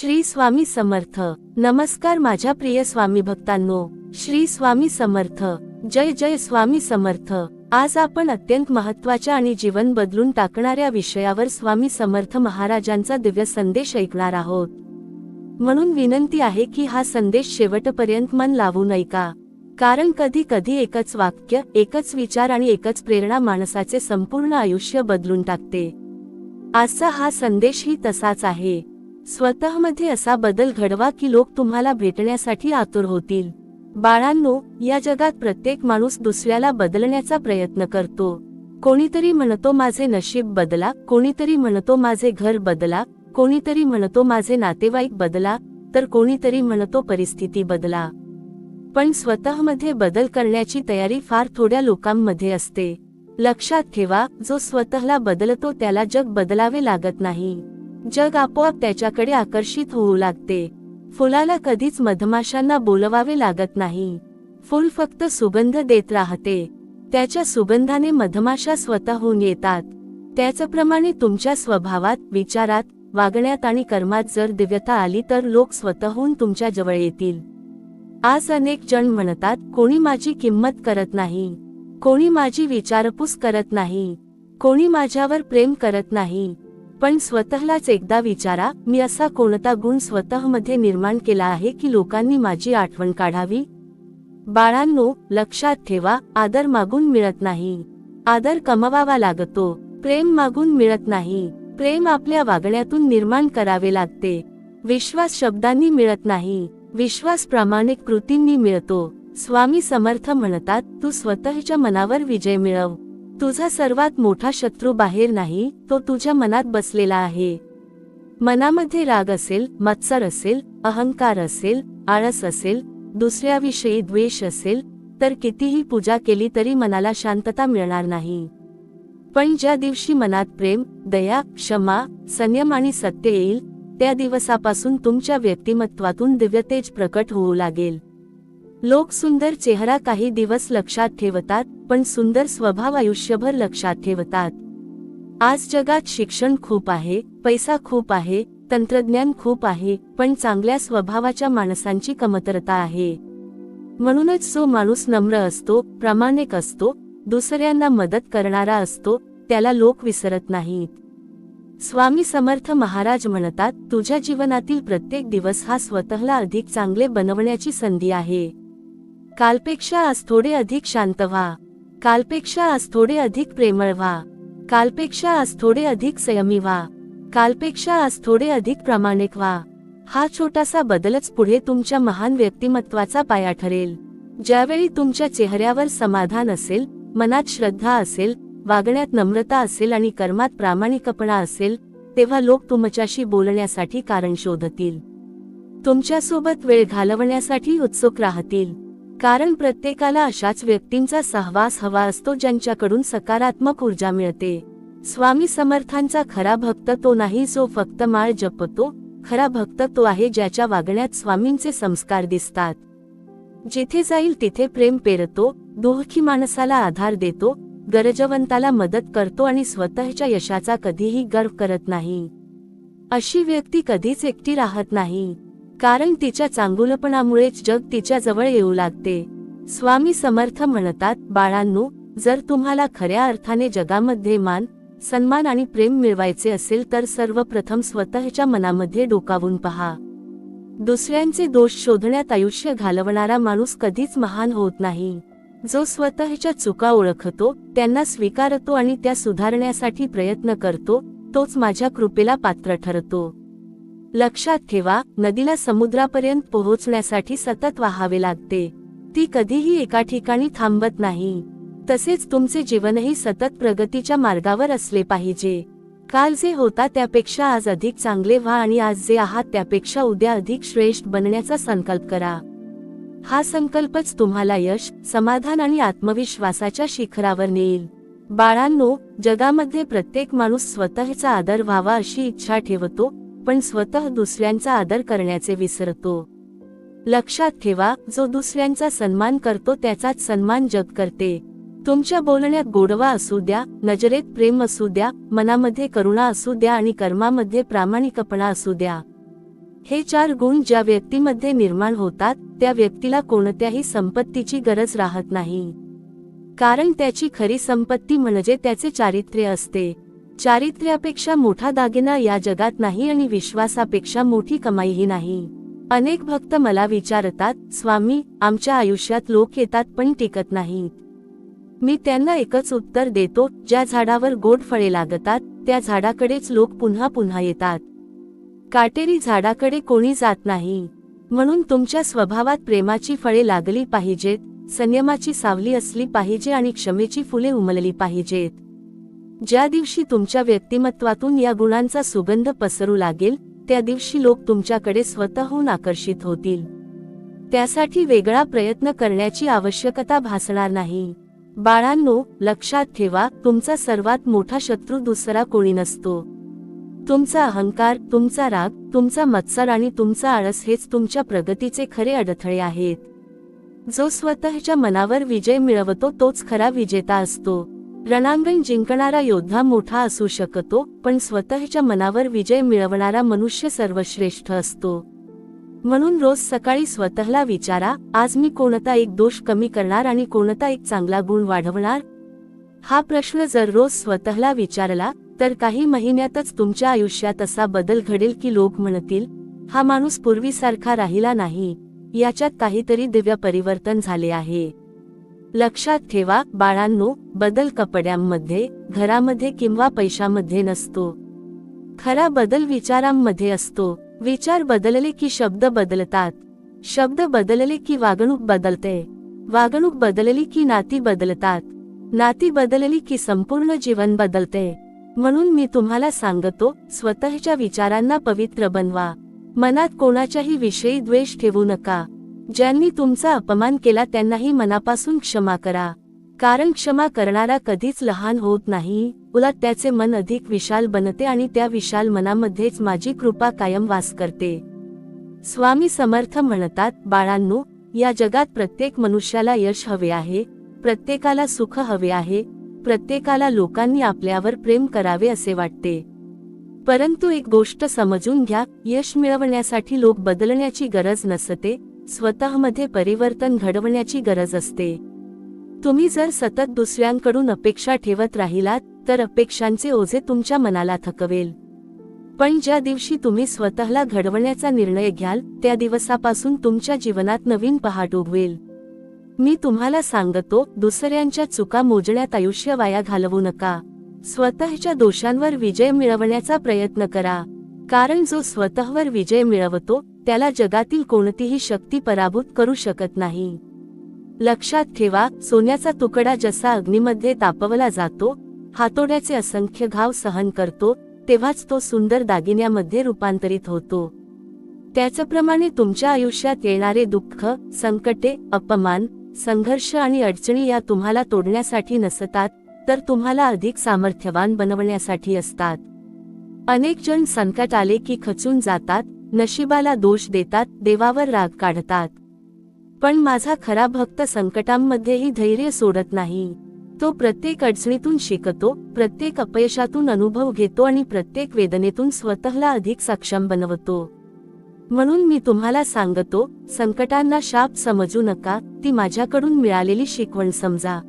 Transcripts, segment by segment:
श्री स्वामी समर्थ. नमस्कार माझ्या प्रिय स्वामी भक्तांनो. श्री स्वामी समर्थ. जय जय स्वामी समर्थ. आज आपण अत्यंत महत्त्वाच्या आणि जीवन बदलून टाकणाऱ्या विषयावर स्वामी समर्थ महाराजांचा दिव्य संदेश ऐकणार आहोत. म्हणून विनंती आहे की हा संदेश शेवटपर्यंत मन लावून ऐका, कारण कधी कधी एकच वाक्य, एकच विचार आणि एकच प्रेरणा माणसाचे संपूर्ण आयुष्य बदलून टाकते. आजचा हा संदेशही तसाच आहे. स्वतःमध्ये असा बदल घडवा की लोक तुम्हाला भेटण्यासाठी आतुर होतील. बाळांनो, या जगात प्रत्येक माणूस दुसऱ्याला बदलण्याचा प्रयत्न करतो. कोणीतरी म्हणतो माझे नशीब बदला, कोणीतरी म्हणतो माझे घर बदला, कोणीतरी म्हणतो माझे नातेवाईक बदला, तर कोणीतरी म्हणतो परिस्थिती बदला. पण स्वतःमध्ये बदल करण्याची तयारी फार थोड्या लोकांमध्ये असते. लक्षात ठेवा, जो स्वतःला बदलतो त्याला जग बदलावे लागत नाही. जग आपोआप त्याच्याकडे आकर्षित होऊ लागते. फुलाला कधीच मधमाशांना बोलवावे लागत नाही. फुल फक्त सुगंध देत राहते. त्याच्या सुगंधाने मधमाशा स्वतःहून येतात. त्याचप्रमाणे तुमच्या स्वभावात, विचारात, वागण्यात आणि कर्मात जर दिव्यता आली तर लोक स्वतःहून तुमच्या जवळ येतील. आज अनेक जण म्हणतात, कोणी माझी किंमत करत नाही, कोणी माझी विचारपूस करत नाही, कोणी माझ्यावर प्रेम करत नाही. पण स्वतःलाच एकदा विचारा, मी असा कोणता गुण स्वतःमध्ये निर्माण केला आहे की लोकांनी माझी आठवण काढावी? बाळांनो, लक्षात ठेवा, आदर मागून मिळत नाही. आदर कमवावा लागतो. प्रेम मागून मिळत नाही. प्रेम आपल्या वागण्यातून निर्माण करावे लागते. विश्वास शब्दांनी मिळत नाही. विश्वास प्रामाणिक कृतींनी मिळतो. स्वामी समर्थ म्हणतात, तू स्वतःच्या मनावर विजय मिळव. तुझा सर्वात मोठा शत्रू बाहेर नाही, तो तुझ्या मनात बसलेला आहे. मनामध्ये राग असेल, मत्सर असेल, अहंकार असेल, आळस असेल, दुसऱ्याविषयी द्वेष असेल, तर कितीही पूजा केली तरी मनाला शांतता मिळणार नाही. पण ज्या दिवशी मनात प्रेम, दया, क्षमा, संयम आणि सत्य येईल, त्या दिवसापासून तुमच्या व्यक्तिमत्वातून दिव्यतेज प्रकट होऊ लागेल. लोक सुंदर चेहरा काही दिवस लक्षात ठेवतात, पण सुंदर स्वभाव आयुष्यभर लक्षात ठेवतात. आज जगात शिक्षण खूप आहे, पैसा खूप आहे, तंत्रज्ञान खूप आहे, पण चांगल्या स्वभावाच्या माणसांची कमतरता आहे. म्हणूनच जो माणूस नम्र असतो, प्रामाणिक असतो, दुसऱ्यांना मदत करणारा असतो, त्याला लोक विसरत नाहीत. स्वामी समर्थ महाराज म्हणतात, तुझ्या जीवनातील प्रत्येक दिवस हा स्वतःला अधिक चांगले बनवण्याची संधी आहे. कालपेक्षा आज थोडे अधिक शांत व्हा. कालपेक्षा आज थोडे अधिक प्रेमळ व्हा. कालपेक्षा आज थोडे अधिक संयमी व्हा. कालपेक्षा आज थोडे अधिक प्रामाणिक व्हा. हा छोटासा बदलच पुढे तुमच्या महान व्यक्तिमत्वाचा पाया ठरेल. ज्यावेळी तुमच्या चेहऱ्यावर समाधान असेल, मनात श्रद्धा असेल, वागण्यात नम्रता असेल आणि कर्मात प्रामाणिकपणा असेल, तेव्हा लोक तुमच्याशी बोलण्यासाठी कारण शोधतील. तुमच्यासोबत वेळ घालवण्यासाठी उत्सुक राहतील. कारण प्रत्येकाला अशाच व्यक्तींचा सहवास हवा असतो ज्यांच्याकडून सकारात्मक ऊर्जा मिळते. स्वामी समर्थांचा खरा भक्त तो नाही जो फक्त माळ जपतो. खरा भक्त तो आहे ज्याच्या वागण्यात स्वामींचे संस्कार दिसतात. जिथे जाईल तिथे प्रेम पेरतो, दुःखी माणसाला आधार देतो, गरजवंताला मदत करतो आणि स्वतःच्या यशाचा कधीही गर्व करत नाही. अशी व्यक्ती कधीच एकटी राहत नाही, कारण तिच्या चांगुलपणामुळेच जग तिच्या जवळ येऊ लागते. स्वामी समर्थ म्हणतात, बाळांनो, जर तुम्हाला खऱ्या अर्थाने जगामध्ये मान, सन्मान आणि प्रेम मिळवायचे असेल तर सर्वप्रथम स्वतःच्या मनामध्ये डोकावून पहा. दुसऱ्यांचे दोष शोधण्यात आयुष्य घालवणारा माणूस कधीच महान होत नाही. जो स्वतःच्या चुका ओळखतो, त्यांना स्वीकारतो आणि त्या सुधारण्यासाठी प्रयत्न करतो, तोच माझ्या कृपेला पात्र ठरतो. लक्षात ठेवा, नदीला समुद्रापर्यंत पोहोचण्यासाठी सतत वाहावे लागते. ती कधीही एका ठिकाणी थांबत नाही. तसेच तुमचे जीवनही सतत प्रगतीच्या मार्गावर असले पाहिजे. काल जे होता त्यापेक्षा आज अधिक चांगले व्हा आणि आज जे आहात त्यापेक्षा उद्या अधिक श्रेष्ठ बनण्याचा संकल्प करा. हा संकल्पच तुम्हाला यश, समाधान आणि आत्मविश्वासाच्या शिखरावर नेईल. बाळांनो, जगामध्ये प्रत्येक माणूस स्वतःचा आदर व्हावा अशी इच्छा ठेवतो, पण स्वतः दुसऱ्यांचा आदर करण्याचे विसरतो. लक्षात ठेवा, जो दुसऱ्यांचा सन्मान करतो त्याचाच सन्मान जग करते. तुमच्या बोलण्यात गोडवा असू द्या, नजरेत प्रेम असू द्या, मनामध्ये करुणा असू द्या आणि कर्मामध्ये प्रामाणिकपणा असू द्या. हे 4 गुण ज्या व्यक्तीमध्ये निर्माण होतात त्या व्यक्तीला कोणत्याही संपत्तीची गरज राहत नाही, कारण त्याची खरी संपत्ती म्हणजे त्याचे चारित्र्य असते. चारित्र्यापेक्षा मोठा दागिना या जगात नाही आणि विश्वासापेक्षा मोठी कमाईही नाही. अनेक भक्त मला विचारतात, स्वामी, आमच्या आयुष्यात लोक येतात पण टिकत नाहीत. मी त्यांना एकच उत्तर देतो, ज्या झाडावर गोड फळे लागतात त्या झाडाकडेच लोक पुन्हा पुन्हा येतात. काटेरी झाडाकडे कोणी जात नाही. म्हणून तुमच्या स्वभावात प्रेमाची फळे लागली पाहिजेत, संयमाची सावली असली पाहिजे आणि क्षमेची फुले उमलली पाहिजेत. ज्या दिवशी तुमच्या व्यक्तिमत्वातून या गुणांचा सुगंध पसरू लागेल त्या दिवशी लोक तुमच्याकडे स्वतःहून आकर्षित होतील. त्यासाठी वेगळा प्रयत्न करण्याची आवश्यकता भासणार नाही. बाळांनो, लक्षात ठेवा, तुमचा सर्वात मोठा शत्रू दुसरा कोणी नसतो. तुमचा अहंकार, तुमचा राग, तुमचा मत्सर आणि तुमचा आळस हेच तुमच्या प्रगतीचे खरे अडथळे आहेत. जो स्वतःच्या मनावर विजय मिळवतो तोच खरा विजेता असतो. रणांगण जिंकणारा योद्धा मोठा असू शकतो, पण स्वतःच्या मनावर विजय मिळवणारा मनुष्य सर्वश्रेष्ठ असतो. म्हणून रोज सकाळी स्वतःला विचारा, आज मी कोणता एक दोष कमी करणार आणि कोणता एक चांगला गुण वाढवणार. हा प्रश्न जर रोज स्वतःला विचारला तर काही महिन्यातच तुमच्या आयुष्यात असा बदल घडेल की लोक म्हणतील, हा माणूस पूर्वीसारखा राहिला नाही, याच्यात काहीतरी दिव्य परिवर्तन झाले आहे. लक्षात ठेवा बाळांनो, बदल कपड्यांमध्ये, घरामध्ये किंवा पैशामध्ये नसतो. खरा बदल विचारांमध्ये असतो. विचार बदलले की शब्द बदलतात, शब्द बदलले की वागणूक बदलते, वागणूक बदलली की नाती बदलतात, नाती बदलली की संपूर्ण जीवन बदलते. म्हणून मी तुम्हाला सांगतो, स्वतःच्या विचारांना पवित्र बनवा. मनात कोणाच्याही विषयी द्वेष ठेवू नका. ज्यांनी तुमचा अपमान केला त्यांनाही मनापासून क्षमा करा, कारण क्षमा करणारा कधीच लहान होत नाही, उलट त्याचे मन अधिक विशाल बनते आणि त्या विशाल मनामध्येच माझी कृपा कायम वास करते. स्वामी समर्थ म्हणतात, बाळांनो, या जगात प्रत्येक मनुष्याला यश हवे आहे, प्रत्येकाला सुख हवे आहे, प्रत्येकाला लोकांनी आपल्यावर प्रेम करावे असे वाटते. परंतु एक गोष्ट समजून घ्या, यश मिळवण्यासाठी लोक बदलण्याची गरज नसते, स्वतःमध्ये परिवर्तन घडवण्याची गरज असते. तुम्ही जर सतत दुसऱ्यांकडून अपेक्षा ठेवत राहिलात तर अपेक्षांचे ओझे तुमच्या मनाला थकवेल. पण ज्या दिवशी तुम्ही स्वतःला घडवण्याचा निर्णय घ्याल त्या दिवसापासून तुमच्या जीवनात नवीन पहाट उगवेल. मी तुम्हाला सांगतो, दुसऱ्यांच्या चुका मोजण्यात आयुष्य वाया घालवू नका. स्वतःच्या दोषांवर विजय मिळवण्याचा प्रयत्न करा, कारण जो स्वतःवर विजय मिळवतो त्याला जगातील कोणतीही शक्ती पराभूत करू शकत नाही. लक्षात ठेवा, सोन्याचा तुकडा जसा अग्नीमध्ये तापवला जातो, हातोड्याचे असंख्य घाव सहन करतो, तेव्हाच तो सुंदर दागिन्यामध्ये रूपांतरित होतो. त्याचप्रमाणे तुमच्या आयुष्यात येणारे दुःख, संकटे, अपमान, संघर्ष आणि अडचणी या तुम्हाला तोडण्यासाठी नसतात, तर तुम्हाला अधिक सामर्थ्यवान बनवण्यासाठी असतात. अनेक जण संकट आले की खचून जातात, नशिबाला दोष देतात, देवावर राग काढतात. पण माझा खरा भक्त संकटांमध्येही धैर्य सोडत नाही. तो प्रत्येक अडचणीतून शिकतो, प्रत्येक अपयशातून अनुभव घेतो आणि प्रत्येक वेदनेतून स्वतःला अधिक सक्षम बनवतो. म्हणून मी तुम्हाला सांगतो, संकटांना शाप समजू नका, ती माझ्याकडून मिळालेली शिकवण समजा.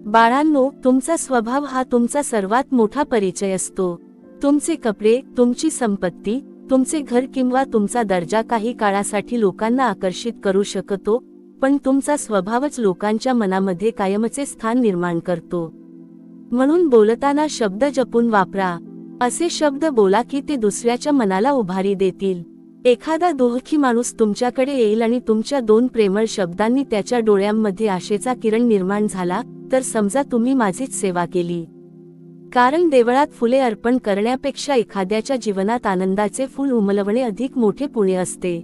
बाळांनो, तुमचा स्वभाव हा तुमचा सर्वात मोठा परिचय असतो. तुमचे कपडे, तुमची संपत्ती, तुमचे घर किंवा तुमचा दर्जा काही काळासाठी लोकांना आकर्षित करू शकतो, पण तुमचा स्वभावच लोकांच्या मनामध्ये कायमचे स्थान निर्माण करतो. म्हणून बोलताना शब्द जपून वापरा. असे शब्द बोला की ते दुसऱ्याच्या मनाला उभारी देतील. एखादा दुःखी माणूस तुमच्याकडे येईल आणि तुमच्या 2 प्रेमळ शब्दांनी त्याच्या डोळ्यांमध्ये आशेचा किरण निर्माण झाला तर समजा तुम्ही माझीच सेवा केली. कारण देवळात फुले अर्पण करण्यापेक्षा एखाद्याच्या जीवनात आनंदाचे फूल उमलवणे अधिक मोठे पुण्य असते.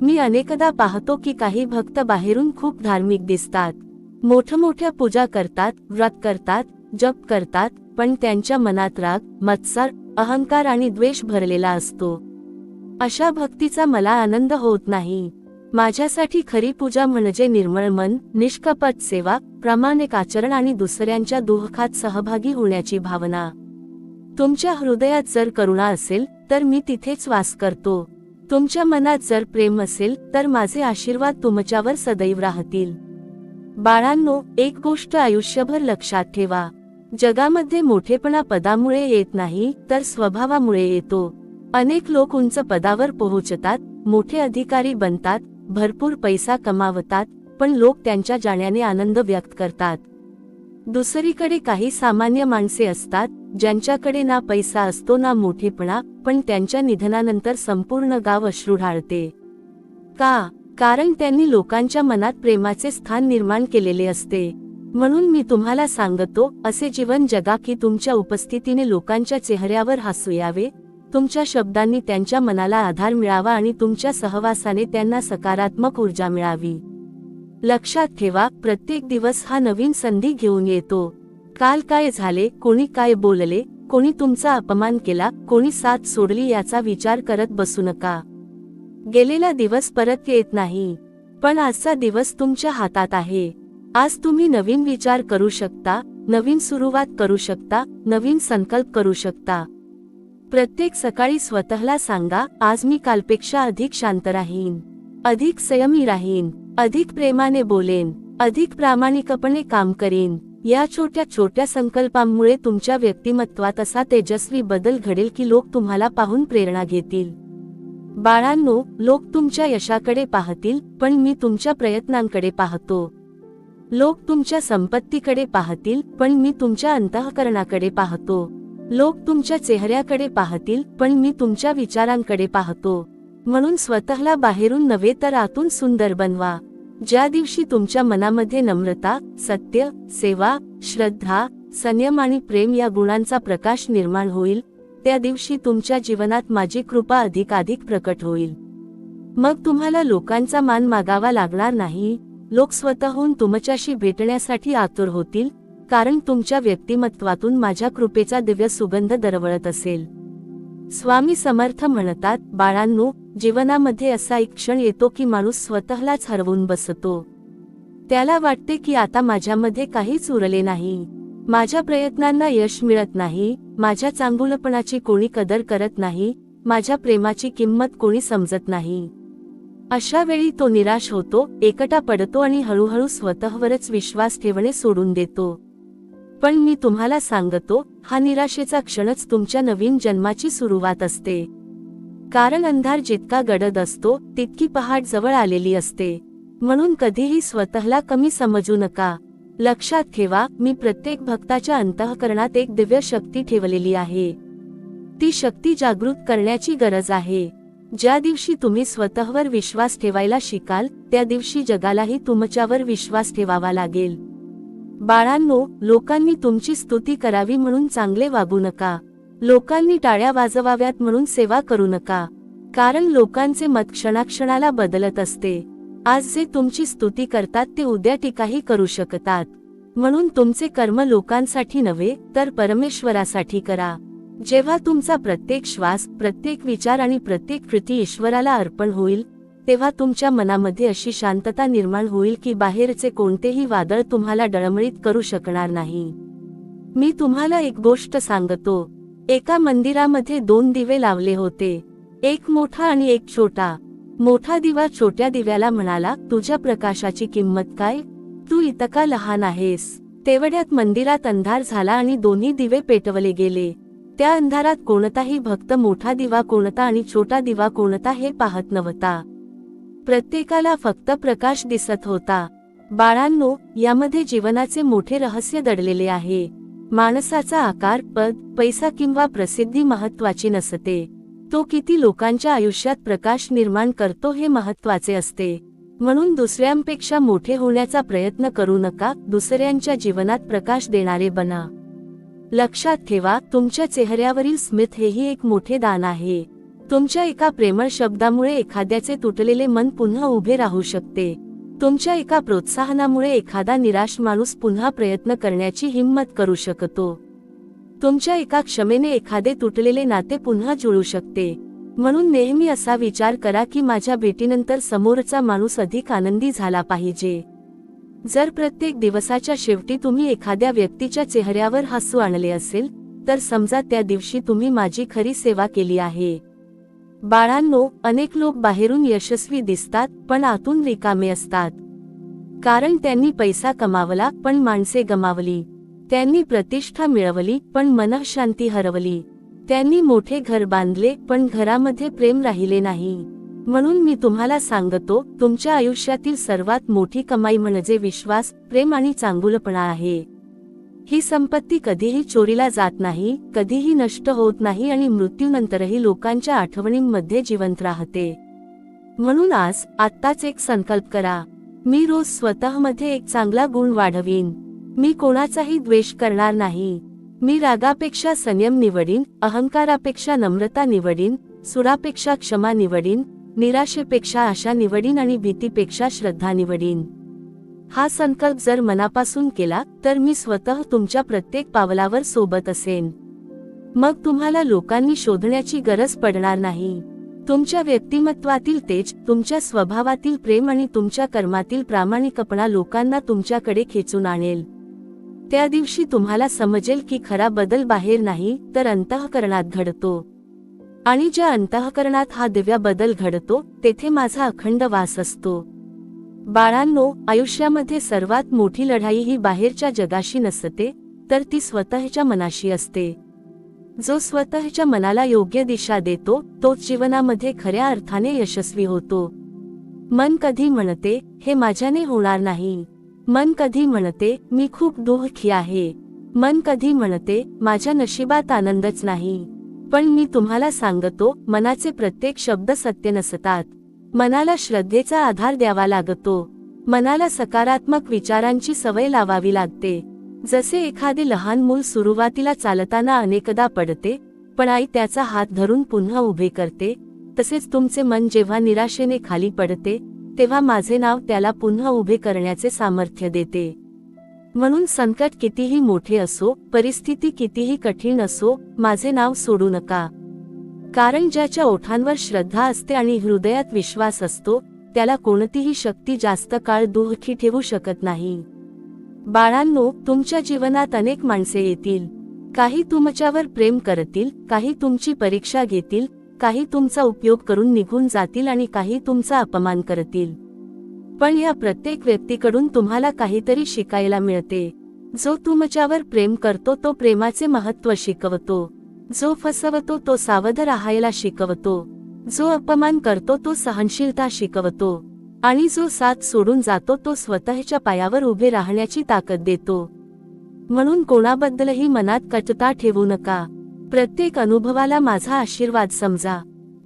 मी अनेकदा पाहतो की काही भक्त बाहेरून खूप धार्मिक दिसतात, मोठमोठ्या पूजा करतात, व्रत करतात, जप करतात, पण त्यांच्या मनात राग, मत्सर, अहंकार आणि द्वेष भरलेला असतो. अशा भक्तीचा मला आनंद होत नाही. माझ्यासाठी खरी पूजा म्हणजे निर्मळ मन, निष्कपट सेवा, प्रामाणिक आचरण आणि दुसऱ्यांच्या दुःखात सहभागी होण्याची भावना. तुमच्या हृदयात जर करुणा असेल तर मी तिथेच वास करतो. तुमच्या मनात जर प्रेम असेल तर माझे आशीर्वाद तुमच्यावर सदैव राहतील. बाळांनो, एक गोष्ट आयुष्यभर लक्षात ठेवा. जगामध्ये मोठेपणा पदामुळे येत नाही तर स्वभावामुळे येतो. अनेक लोक उंच पदावर पोहोचतात, मोठे अधिकारी बनतात, भरपूर पैसा कमावतात, पण लोक त्यांच्या जाण्याने आनंद व्यक्त करतात. दुसरीकडे काही सामान्य माणसे असतात ज्यांच्याकडे ना पैसा असतो ना मोठेपणा, पण त्यांच्या निधनानंतर संपूर्ण गाव अश्रू ढाळते. का? कारण त्यांनी लोकांच्या मनात प्रेमाचे स्थान निर्माण केलेले असते. म्हणून मी तुम्हाला सांगतो, असे जीवन जगा की तुमच्या उपस्थितीने लोकांच्या चेहऱ्यावर हसू यावे, तुमच्या शब्दांनी त्यांच्या मनाला आधार मिळावा आणि तुमच्या सहवासाने त्यांना सकारात्मक ऊर्जा मिळावी. लक्षात ठेवा, प्रत्येक दिवस हा नवीन संधी घेऊन येतो. काल काय झाले, कोणी काय बोलले, कोणी तुमचा अपमान केला, कोणी साथ सोडली याचा विचार करत बसू नका. गेलेला दिवस परत येत नाही, पण आजचा दिवस तुमच्या हातात आहे. आज तुम्ही नवीन विचार करू शकता, नवीन सुरुवात करू शकता, नवीन संकल्प करू शकता. प्रत्येक सकाळी स्वतःला सांगा, आज मी कालपेक्षा अधिक शांत राहीन, अधिक संयमी राहीन, अधिक प्रेमाने बोलेन, अधिक प्रामाणिकपणे काम करीन. या छोट्या छोट्या संकल्पांमुळे तुमच्या व्यक्तिमत्वात असा तेजस्वी बदल घडेल की लोक तुम्हाला पाहून प्रेरणा घेतील. बाळांनो, लोक तुमच्या यशाकडे पाहतील, पण मी तुमच्या प्रयत्नांकडे पाहतो. लोक तुमच्या संपत्तीकडे पाहतील, पण मी तुमच्या अंतःकरणाकडे पाहतो. लोक तुमच्या चेहऱ्याकडे पाहतील, पण मी तुमच्या विचारांकडे पाहतो. म्हणून स्वतःला बाहेरून नव्हे तर आतून सुंदर बनवा. ज्या दिवशी तुमच्या मनामध्ये नम्रता, सत्य, सेवा, श्रद्धा, संयम आणि प्रेम या गुणांचा प्रकाश निर्माण होईल, त्या दिवशी तुमच्या जीवनात माझी कृपा अधिकाधिक प्रकट होईल. मग तुम्हाला लोकांचा मान मागावा लागणार नाही. लोक स्वतःहून तुमच्याशी भेटण्यासाठी आतुर होतील, कारण तुमच्या व्यक्तिमत्वातून माझ्या कृपेचा दिव्य सुगंध दरवळत असेल. स्वामी समर्थ म्हणतात, बाळांनो, जीवनामध्ये असा एक क्षण येतो की माणूस स्वतःलाच हरवून बसतो. त्याला वाटते की आता माझ्यामध्ये काहीच उरले नाही, माझ्या प्रयत्नांना यश मिळत नाही, माझ्या चांगुलपणाची कोणी कदर करत नाही, माझ्या प्रेमाची किंमत कोणी समजत नाही. अशा वेळी तो निराश होतो, एकटा पडतो आणि हळूहळू स्वतःवरच विश्वास ठेवणे सोडून देतो. पण मी तुम्हाला सांगतो, हा निराशेचा क्षणच तुमच्या नवीन जन्माची सुरुवात असते. कारण अंधार जितका गडद असतो तितकी पहाट जवळ आलेली असते. म्हणून कधीही स्वतःला कमी समजू नका. लक्षात ठेवा, मी प्रत्येक भक्ताच्या अंतःकरणात एक दिव्य शक्ती ठेवलेली आहे. ती शक्ती जागृत करण्याची गरज आहे. ज्या दिवशी तुम्ही स्वतःवर विश्वास ठेवायला शिकाल, त्या दिवशी जगालाही तुमच्यावर विश्वास ठेवावा लागेल. बाळांनो, लोकांनी तुमची स्तुती करावी म्हणून चांगले वागू नका. लोकांनी टाळ्या वाजवाव्यात म्हणून सेवा करू नका. कारण लोकांचे मत क्षणाक्षणाला बदलत असते. आज जे तुमची स्तुती करतात ते उद्या टीकाही करू शकतात. म्हणून तुमचे कर्म लोकांसाठी नव्हे तर परमेश्वरासाठी करा. जेव्हा तुमचा प्रत्येक श्वास, प्रत्येक विचार आणि प्रत्येक कृती ईश्वराला अर्पण होईल, तेव्हा तुमच्या मनामध्ये अशी शांतता निर्माण होईल की बाहेरचे कोणतेही वादळ तुम्हाला डळमळीत करू शकणार नाही. मी तुम्हाला एक गोष्ट सांगतो. एका मंदिरामध्ये 2 दिवे लावले होते, एक मोठा आणि एक छोटा. मोठा दिवा छोट्या दिव्याला म्हणाला, तुझ्या प्रकाशाची किंमत काय? तू इतका लहान आहेस. तेवढ्यात मंदिरात अंधार झाला आणि दोन्ही दिवे पेटवले गेले. त्या अंधारात कोणताही भक्त मोठा दिवा कोणता आणि छोटा दिवा कोणता हे पाहत नव्हता. प्रत्येकाला फक्त प्रकाश दिसत होता. बाळांनो, यामध्ये जीवनाचे मोठे रहस्य दडलेले आहे. माणसाचा आकार, पद, पैसा किंवा प्रसिद्धी महत्त्वाची नसते. तो किती लोकांच्या आयुष्यात प्रकाश निर्माण करतो हे महत्त्वाचे असते. म्हणून दुसऱ्यांपेक्षा मोठे होण्याचा प्रयत्न करू नका, दुसऱ्यांच्या जीवनात प्रकाश देणारे बना. लक्षात ठेवा, तुमच्या चेहऱ्यावरील स्मित हेही एक मोठे दान आहे. तुमच्या एका प्रेमळ शब्दामुळे एखाद्याचे तुटलेले मन पुन्हा उभे राहू शकते. तुमच्या एका प्रोत्साहनामुळे एखादा निराश माणूस पुन्हा प्रयत्न करण्याची हिंमत करू शकतो. तुमच्या एका क्षमेने एखादे तुटलेले नाते पुन्हा जुळू शकते. म्हणून नेहमी असा विचार करा की माझ्या भेटीनंतर समोरचा माणूस अधिक आनंदी झाला पाहिजे. जर प्रत्येक दिवसाच्या शेवटी तुम्ही एखाद्या व्यक्तीच्या चेहऱ्यावर हसू आणले असेल, तर समजा त्या दिवशी तुम्ही माझी खरी सेवा केली आहे. बाळांनो, अनेक लोक बाहेरून यशस्वी दिसतात पण आतून रिकामे असतात. कारण त्यांनी पैसा कमावला पण माणसे गमावली. त्यांनी प्रतिष्ठा मिळवली पण मनःशांती हरवली. त्यांनी मोठे घर बांधले पण घरामध्ये प्रेम राहिले नाही. म्हणून मी तुम्हाला सांगतो, तुमच्या आयुष्यातील सर्वात मोठी कमाई म्हणजे विश्वास, प्रेम आणि चांगुलपणा आहे. ही संपत्ती कधीही चोरीला जात नाही, कधीही नष्ट होत नाही आणि मृत्यूनंतरही लोकांच्या आठवणींमध्ये जिवंत राहते. म्हणून आत्ताच एक संकल्प करा. मी रोज स्वतःमध्ये एक चांगला गुण वाढवीन. मी कोणाचाही द्वेष करणार नाही. मी रागापेक्षा संयम निवडीन, अहंकारापेक्षा नम्रता निवडीन, सुरापेक्षा क्षमा निवडीन, निराशेपेक्षा आशा निवडीन आणि भीतीपेक्षा श्रद्धा निवडीन. हा संकल्प जर मनापासून केला तर मी स्वतः तुमच्या प्रत्येक पावलावर सोबत असेन. मग तुम्हाला लोकांनी शोधण्याची गरज पडणार नाही. तुमच्या व्यक्तिमत्वातील तेज, तुमच्या स्वभावातील प्रेम आणि तुमच्या कर्मातील प्रामाणिकपणा लोकांना तुमच्याकडे खेचून आणेल. त्या दिवशी तुम्हाला समजेल की खरा बदल बाहेर नाही तर अंतःकरणात घडतो. आणि ज्या अंतःकरणात हा दिव्य बदल घडतो तेथे माझा अखंड वास असतो. बाळांनो, आयुष्यामध्ये सर्वात मोठी लढाई ही बाहेरच्या जगाशी नसते तर ती स्वतःच्या मनाशी असते. जो स्वतःच्या मनाला योग्य दिशा देतो तोच जीवनामध्ये खऱ्या अर्थाने यशस्वी होतो. मन कधी म्हणते, हे माझ्याने होणार नाही. मन कधी म्हणते, मी खूप दुःखी आहे. मन कधी म्हणते, माझ्या नशिबात आनंदच नाही. पण मी तुम्हाला सांगतो, मनाचे प्रत्येक शब्द सत्य नसतात. मनाला श्रद्धेचा आधार द्यावा लागतो. मनाला सकारात्मक विचारांची सवय लावावी लागते. जसे एखादे लहान मूल सुरुवातीला चालताना अनेकदा पडते पण आई त्याचा हात धरून पुन्हा उभे करते, तसेच तुमचे मन जेव्हा निराशेने खाली पडते तेव्हा माझे नाव त्याला पुन्हा उभे करण्याचे सामर्थ्य देते. म्हणून संकट कितीही मोठे असो, परिस्थिती कितीही कठीण असो, माझे नाव सोडू नका. कारण ज्याच्या ओठांवर श्रद्धा असते आणि हृदयात विश्वास असतो त्याला कोणतीही शक्ती जास्त काळ दुःखी ठेवू शकत नाही. बाळांनो, तुमच्या जीवनात अनेक माणसे येतील. काही तुमच्यावर प्रेम करतील, काही तुमची परीक्षा घेतील, काही तुमचा उपयोग करून निघून जातील आणि काही तुमचा अपमान करतील. पण या प्रत्येक व्यक्तीकडून तुम्हाला काहीतरी शिकायला मिळते. जो तुमच्यावर प्रेम करतो तो प्रेमाचे महत्त्व शिकवतो. जो फसवतो तो सावध राहायला शिकवतो. जो अपमान करतो तो सहनशीलता शिकवतो. आणि जो साथ सोडून जातो तो स्वतःच्या पायावर उभे राहण्याची ताकद देतो. म्हणून कोणाबद्दलही मनात कटुता ठेवू नका. प्रत्येक अनुभवाला माझा आशीर्वाद समजा.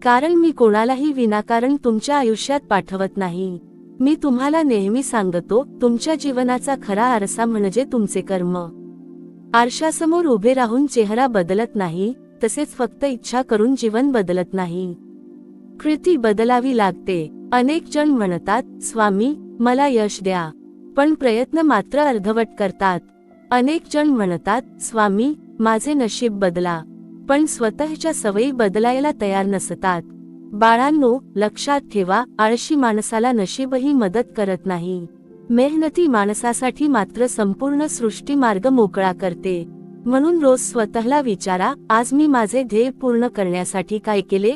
कारण मी कोणालाही विनाकारण तुमच्या आयुष्यात पाठवत नाही. मी तुम्हाला नेहमी सांगतो, तुमच्या जीवनाचा खरा आरसा म्हणजे तुमचे कर्म. आरशासमोर उभे राहून चेहरा बदलत नाही, तसेच फक्त इच्छा करून जीवन बदलत नाही. कृती बदलावी लागते. अनेक जण म्हणतात, स्वामी मला यश द्या, पण प्रयत्न मात्र अर्धवट करतात. अनेक जण म्हणतात, स्वामी माझे नशीब बदला, पण स्वतःच्या सवयी बदलायला तयार नसतात. बाळांनो, लक्षात ठेवा, आळशी माणसाला नशीबही मदत करत नाही. मेहनती माणसासाठी मात्र संपूर्ण सृष्टी मार्ग मोकळा करते. म्हणून रोज स्वतःला विचारा, आज मी माझे ध्येय पूर्ण करण्यासाठी काय केले?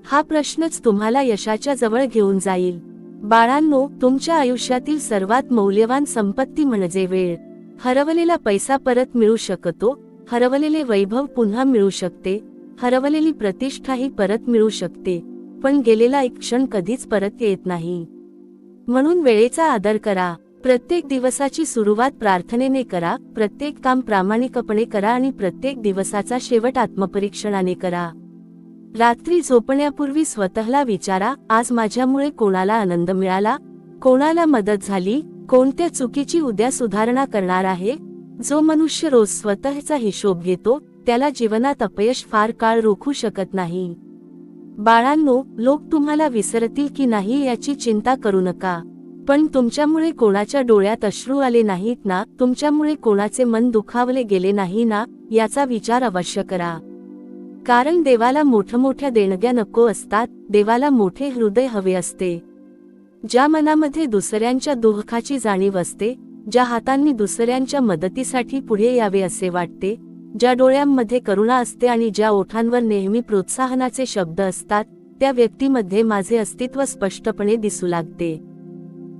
हा प्रश्नच तुम्हाला यशाच्या जवळ घेऊन जाईल. बाळांनो, तुमच्या आयुष्यातील सर्वात मौल्यवान संपत्ती म्हणजे वेळ. हरवलेला पैसा परत मिळू शकतो, हरवलेले वैभव पुन्हा मिळू शकते, हरवलेली प्रतिष्ठाही परत मिळू शकते, पण गेलेला एक क्षण कधीच परत येत नाही. म्हणून वेळेचा आदर करा. प्रत्येक दिवसाची सुरुवात प्रार्थनेने करा, प्रत्येक काम प्रामाणिकपणे करा आणि प्रत्येक दिवसाचा शेवट आत्मपरीक्षणाने करा. रात्री झोपण्यापूर्वी स्वतःला विचारा, आज माझ्यामुळे कोणाला आनंद मिळाला, कोणाला मदत झाली, कोणत्या चुकीची उद्या सुधारणा करणार आहे. जो मनुष्य रोज स्वतःचा हिशोब घेतो त्याला जीवनात अपयश फार काळ रोखू शकत नाही. बाळांनो, लोक तुम्हाला विसरतील की नाही याची चिंता करू नका. पण तुमच्यामुळे कोणाच्या डोळ्यात अश्रू आले नाहीत ना, तुमच्यामुळे कोणाचे मन दुखावले गेले नाही ना, याचा विचार अवश्य करा. कारण देवाला मोठमोठ्या देणग्या नको असतात, देवाला मोठे हृदय हवे असते. ज्या मनामध्ये दुसऱ्यांच्या दुःखाची जाणीव असते, ज्या हातांनी दुसऱ्यांच्या मदतीसाठी पुढे यावे असे वाटते, ज्या डोळ्यांमध्ये करुणा असते आणि ज्या ओठांवर नेहमी प्रोत्साहनाचे शब्द असतात, त्या व्यक्तीमध्ये माझे अस्तित्व स्पष्टपणे दिसू लागते.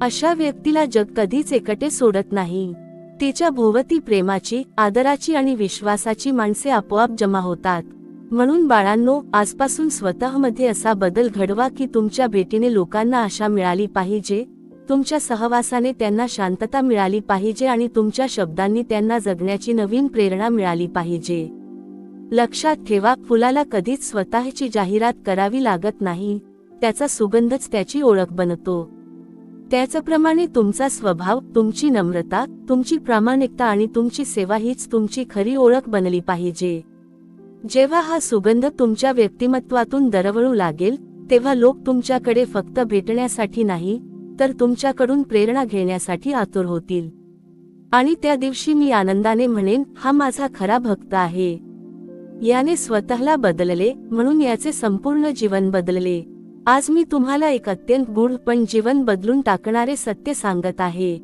अशा व्यक्तीला जग कधीच एकटे सोडत नाही. तिच्या भोवती प्रेमाची, आदराची आणि विश्वासाची माणसे आपोआप जमा होतात. म्हणून बाळांनो, आजपासून स्वतःमध्ये असा बदल घडवा की तुमच्या भेटीने लोकांना आशा मिळाली पाहिजे, तुमच्या सहवासाने त्यांना शांतता मिळाली पाहिजे आणि तुमच्या शब्दांनी त्यांना जगण्याची नवीन प्रेरणा मिळाली पाहिजे. लक्षात ठेवा, फुलाला कधीच स्वतःची जाहिरात करावी लागत नाही, त्याचा सुगंधच त्याची ओळख बनतो. त्याचप्रमाणे तुमचा स्वभाव, तुमची नम्रता, तुमची प्रामाणिकता आणि तुमची सेवा हीच तुमची खरी ओळख बनली पाहिजे. जेव्हा हा सुगंध तुमच्या व्यक्तिमत्वातून दरवळू लागेल, तेव्हा लोक तुमच्याकडे फक्त भेटण्यासाठी नाही, तर तुमच्याकडून प्रेरणा घेण्यासाठी आतुर होतील. आणि त्या दिवशी मी आनंदाने म्हणेन, हा माझा खरा भक्त आहे. याने स्वतःला बदलले, म्हणून याचे संपूर्ण जीवन बदलले. आज मी तुम्हाला एक अत्यंत गूढ पण जीवन बदलून टाकणारे सत्य सांगत आहे.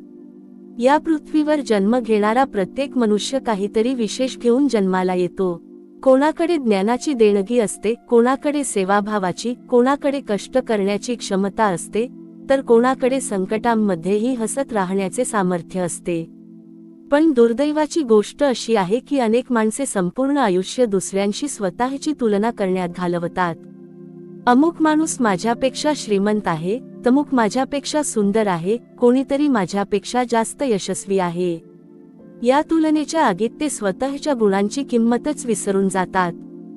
या पृथ्वीवर जन्म घेणारा प्रत्येक मनुष्य काहीतरी विशेष घेऊन जन्माला येतो. कोणाकडे ज्ञानाची देणगी असते, कोणाकडे सेवाभावाची, कोणाकडे कष्ट करण्याची क्षमता असते, तर कोणाकडे संकटांमध्येही हसत राहण्याचे सामर्थ्य असते. पण दुर्दैवाची गोष्ट अशी आहे की अनेक माणसे संपूर्ण आयुष्य दुसऱ्यांशी स्वतःची तुलना करण्यात घालवतात. अमुक माणूस माझ्यापेक्षा श्रीमंत आहे, तमुक माझ्यापेक्षा सुंदर आहे, कोणीतरी माझ्यापेक्षा जास्त यशस्वी आहे. या तुलनेच्या आगीत ते स्वतःच्या गुणांची किंमतच विसरून जातात.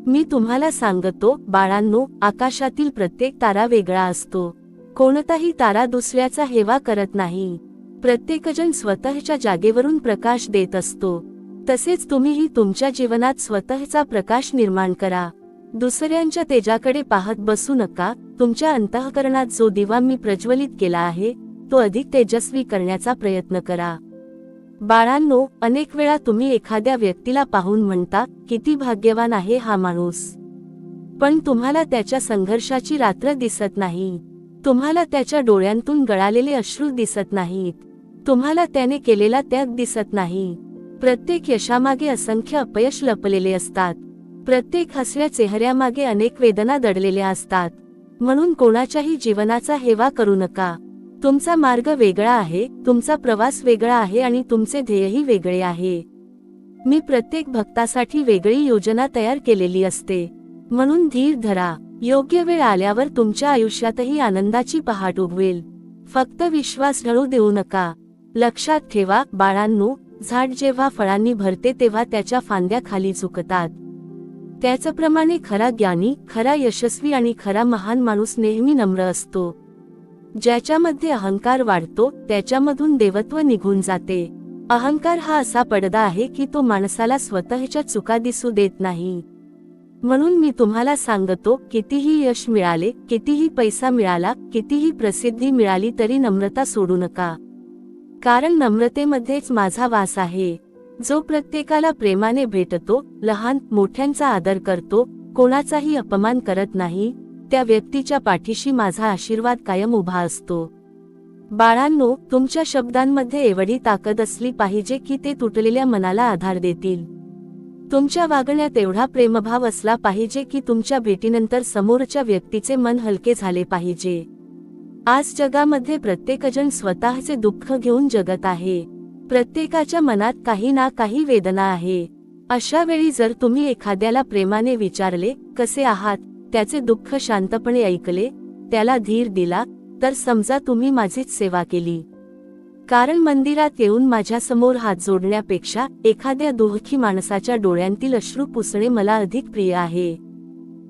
मी तुम्हाला सांगतो, बाळांनो, आकाशातील प्रत्येक तारा वेगळा असतो. कोणताही तारा दुसऱ्याचा हेवा करत नाही. प्रत्येकजण स्वतःच्या जागेवरून प्रकाश देत असतो. तसेच तुम्हीही तुमच्या जीवनात स्वतःचा प्रकाश निर्माण करा. दुसऱ्यांच्या तेजाकडे पाहत बसू नका. तुमच्या अंतःकरणात जो दिवा मी प्रज्वलित केला आहे, तो अधिक तेजस्वी करण्याचा प्रयत्न करा. बाळांनो, अनेक वेळा तुम्ही एखाद्या व्यक्तीला पाहून म्हणता, किती भाग्यवान आहे हा माणूस. पण तुम्हाला त्याच्या संघर्षाची रात्र दिसत नाही. तुम्हाला त्याच्या डोळ्यांतून गळालेले अश्रू दिसत नाहीत. तुम्हाला त्याने केलेला त्याग दिसत नाही. प्रत्येक यशामागे असंख्य अपयश लपलेले असतात. प्रत्येक हसऱ्या चेहऱ्यामागे अनेक वेदना दडलेल्या असतात. म्हणून कोणाच्याही जीवनाचा हेवा करू नका. तुमचा मार्ग वेगळा आहे, तुमचा प्रवास वेगळा आहे आणि तुमचे ध्येयही वेगळे आहे. मी प्रत्येक भक्तासाठी वेगळी योजना तयार केलेली असते. म्हणून धीर धरा. योग्य वेळ आल्यावर तुमच्या आयुष्यातही आनंदाची पहाट उगवेल. फक्त विश्वास ढळू देऊ नका. लक्षात ठेवा, बाळांनो, झाड जेव्हा फळांनी भरते तेव्हा त्याच्या फांद्या खाली झुकतात. त्याचप्रमाणे खरा ज्ञानी, खरा यशस्वी आणि खरा महान माणूस नेहमी नम्र असतो. ज्याच्यामध्ये अहंकार वाढतो, त्याच्यामधून देवत्व निघून जाते. अहंकार हा असा पडदा आहे की तो माणसाला स्वतःच्या चुका दिसू देत नाही. म्हणून मी तुम्हाला सांगतो, कितीही यश मिळाले, कितीही पैसा मिळाला, कितीही प्रसिद्धी मिळाली तरी नम्रता सोडू नका. कारण नम्रतेमध्येच माझा वास आहे. जो प्रत्येकाला प्रेमाने भेटतो, लहान मोठ्यांचा आदर करतो, कोणाचाही अपमान करत नाही, त्या व्यक्तीच्या पाठीशी माझा आशीर्वाद कायम उभा असतो. बाळांनो, तुमच्या शब्दांमध्ये एवढी ताकद असली पाहिजे की ते तुटलेल्या मनाला आधार देतील. तुमच्या वागण्यात एवढा प्रेमभाव असला पाहिजे की तुमच्या भेटीनंतर समोरच्या व्यक्तीचे मन हलके झाले पाहिजे. आज जगामध्ये प्रत्येकजण स्वतःचे दुःख घेऊन जगत आहे. प्रत्येकाच्या मनात काही ना काही वेदना आहे. अशा वेळी जर तुम्ही एखाद्याला प्रेमाने विचारले, कसे आहात, त्याचे दुःख शांतपणे ऐकले, त्याला धीर दिला, तर समजा तुम्ही माझीच सेवा केली. कारण मंदिरात येऊन माझ्यासमोर हात जोडण्यापेक्षा एखाद्या दुःखी माणसाच्या डोळ्यांतील अश्रू पुसणे मला अधिक प्रिय आहे.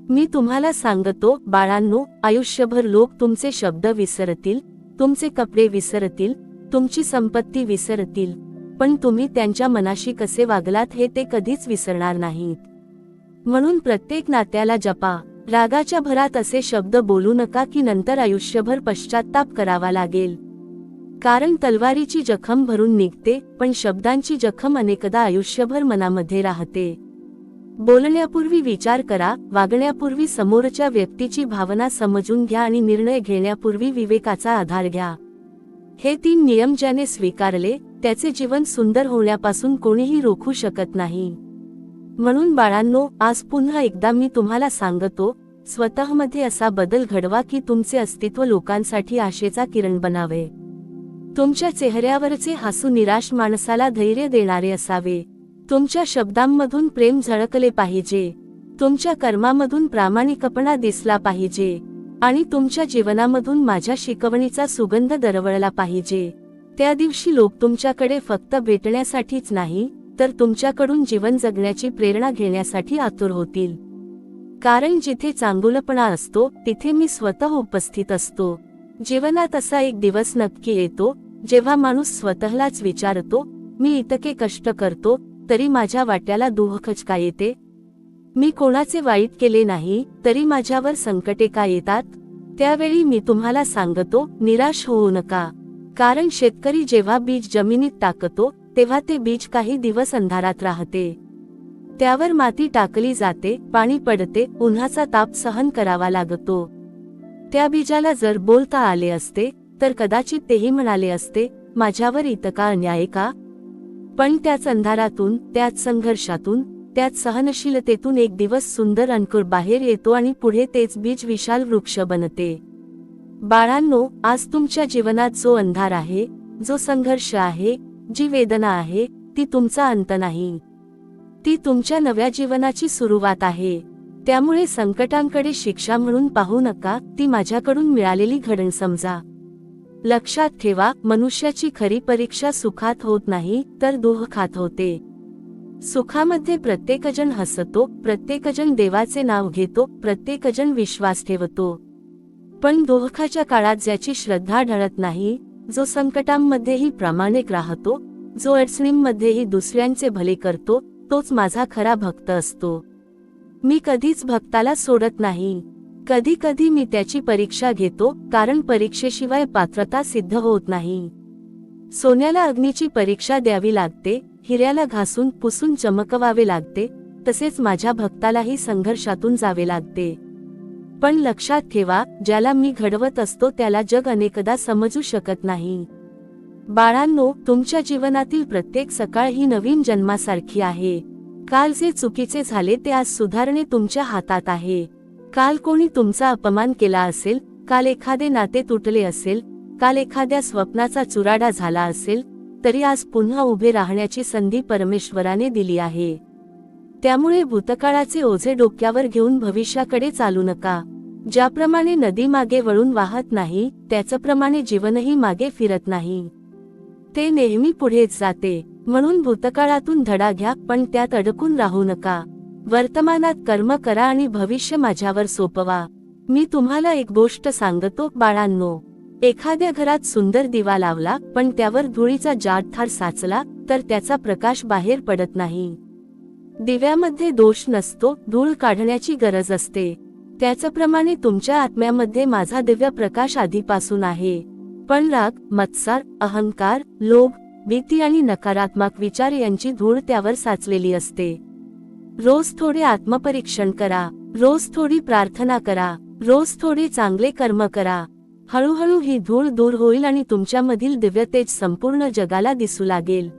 मी तुम्हाला सांगतो, बाळांनो, आयुष्यभर लोक तुमचे शब्द विसरतील, तुमचे कपडे विसरतील, तुमची संपत्ती विसरतील, पण तुम्ही त्यांच्या मनाशी कसे वागलात हे ते कधीच विसरणार नाहीत. म्हणून प्रत्येक नात्याला जपा. रागाच्या भरात असे शब्द बोलू नका की नंतर आयुष्यभर पश्चात्ताप करावा लागेल. कारण तलवारीची जखम भरून निघते, पण शब्दांची जखम अनेकदा आयुष्यभर मनामध्ये राहते. बोलण्यापूर्वी विचार करा, वागण्यापूर्वी समोरच्या व्यक्तीची भावना समजून घ्या आणि निर्णय घेण्यापूर्वी विवेकाचा आधार घ्या. हे 3 नियम ज्याने स्वीकारले, त्याचे जीवन सुंदर होण्यापासून कोणीही रोखू शकत नाही. म्हणून बाळांनो, आज पुन्हा एकदा मी तुम्हाला सांगतो, स्वतःमध्ये असा बदल घडवा की तुमचे अस्तित्व लोकांसाठी आशेचा किरण बनावे. तुमच्या चेहऱ्यावरचे हसू निराश माणसाला धैर्य देणारे असावे. तुमच्या शब्दांमधून प्रेम झळकले पाहिजे. तुमच्या कर्मामधून प्रामाणिकपणा दिसला पाहिजे. आणि तुमच्या जीवनामधून माझ्या शिकवणीचा सुगंध दरवळला पाहिजे. त्या दिवशी लोक तुमच्याकडे फक्त भेटण्यासाठीच नाही, तर तुमच्याकडून जीवन जगण्याची प्रेरणा घेण्यासाठी आतुर होतील. कारण जिथे चांगुलपणा असतो तिथे मी स्वतः उपस्थित असतो. जीवनात असा एक दिवस नक्की येतो जेव्हा माणूस स्वतःलाच विचारतो, मी इतके कष्ट करतो तरी माझ्या वाट्याला दुःखच का येते? मी कोणाचे वाईट केले नाही तरी माझ्यावर संकटे का येतात? त्यावेळी मी तुम्हाला सांगतो, निराश होऊ नका. कारण शेतकरी जेव्हा बीज जमिनीत टाकतो तेव्हा ते बीज काही दिवस अंधारात राहते. त्यावर माती टाकली जाते, पाणी पडते, उन्हाचा ताप सहन करावा लागतो. त्या बीजाला जर बोलता आले असते तर कदाचित तेही म्हणाले असते, माझ्यावर इतका अन्याय का? पण त्याच अंधारातून, त्याच संघर्षातून, त्याच सहनशीलतेतून एक दिवस सुंदर अंकुर बाहेर येतो आणि पुढे तेच बीज विशाल वृक्ष बनते. बाळांनो, आज तुमच्या जीवनात जो अंधार आहे, जो संघर्ष आहे, जी वेदना आहे, ती तुमचा अंत नाही. ती तुमच्या नव्या जीवनाची सुरुवात आहे. त्यामुळे संकटांकडे शिक्षा म्हणून पाहू नका, ती माझ्याकडून मिळालेली घडण समजा. लक्षात ठेवा, मनुष्याची खरी परीक्षा सुखात होत नाही तर दुःखात होते. सुखामध्ये प्रत्येकजण हसतो, प्रत्येकजण देवाचे नाव घेतो, प्रत्येकजण विश्वास ठेवतो. पण दुःखाच्या काळात ज्याची श्रद्धा ढळत नाही, जो संकटांमध्येही प्रामाणिक राहतो, जो अडचणींमध्येही दुसऱ्यांचे भले करतो, तोच माझा खरा भक्त असतो. मी कधीच भक्ताला सोडत नाही. कधी कधी मी त्याची परीक्षा घेतो, कारण परीक्षेशिवाय पात्रता सिद्ध होत नाही. सोन्याला अग्नीची परीक्षा द्यावी लागते, हिऱ्याला घासून पुसून चमकवावे लागते, तसेच माझ्या भक्तालाही संघर्षातून जावे लागते. पण लक्षात ठेवा, ज्याला मी घडवत असतो त्याला जग अनेकदा समजू शकत नाही. बाळांनो, तुमच्या जीवनातील प्रत्येक सकाळ ही नवीन जन्मासारखी आहे. काल जे चुकीचे झाले ते आज सुधारणे तुमच्या हातात आहे. काल कोणी तुमचा अपमान केला असेल, काल एखादे नाते तुटले असेल, काल एखाद्या स्वप्नाचा चुराडा झाला असेल, तरी आज पुन्हा उभे राहण्याची संधी परमेश्वराने दिली आहे. त्यामुळे भूतकाळाचे ओझे डोक्यावर घेऊन भविष्याकडे चालू नका. ज्याप्रमाणे नदी मागे वळून वाहत नाही, त्याचप्रमाणे जीवनही मागे फिरत नाही. ते नेहमी पुढेच जाते. म्हणून भूतकाळातून धडा घ्या, पण त्यात अडकून राहू नका. वर्तमानात कर्म करा आणि भविष्य माझ्यावर सोपवा. मी तुम्हाला एक गोष्ट सांगतो बाळांनो, एखाद्या घरात सुंदर दिवा लावला पण त्यावर धुळीचा जाड थर साचला तर त्याचा प्रकाश बाहेर पडत नाही. दिव्यामध्ये दोष नसतो, धूळ काढण्याची गरज असते. त्याचप्रमाणे तुमच्या आत्म्यामध्ये माझा दिव्य प्रकाश आधीपासून आहे. पण राग, मत्सर, अहंकार, लोभ, भीती आणि नकारात्मक विचार यांची धूळ त्यावर साचलेली असते. रोज थोडे आत्मपरीक्षण करा, रोज थोडी प्रार्थना करा, रोज थोडे चांगले कर्म करा. हळूहळू ही धूळ दूर होईल आणि तुमच्यामधील दिव्य तेज संपूर्ण जगाला दिसू लागेल.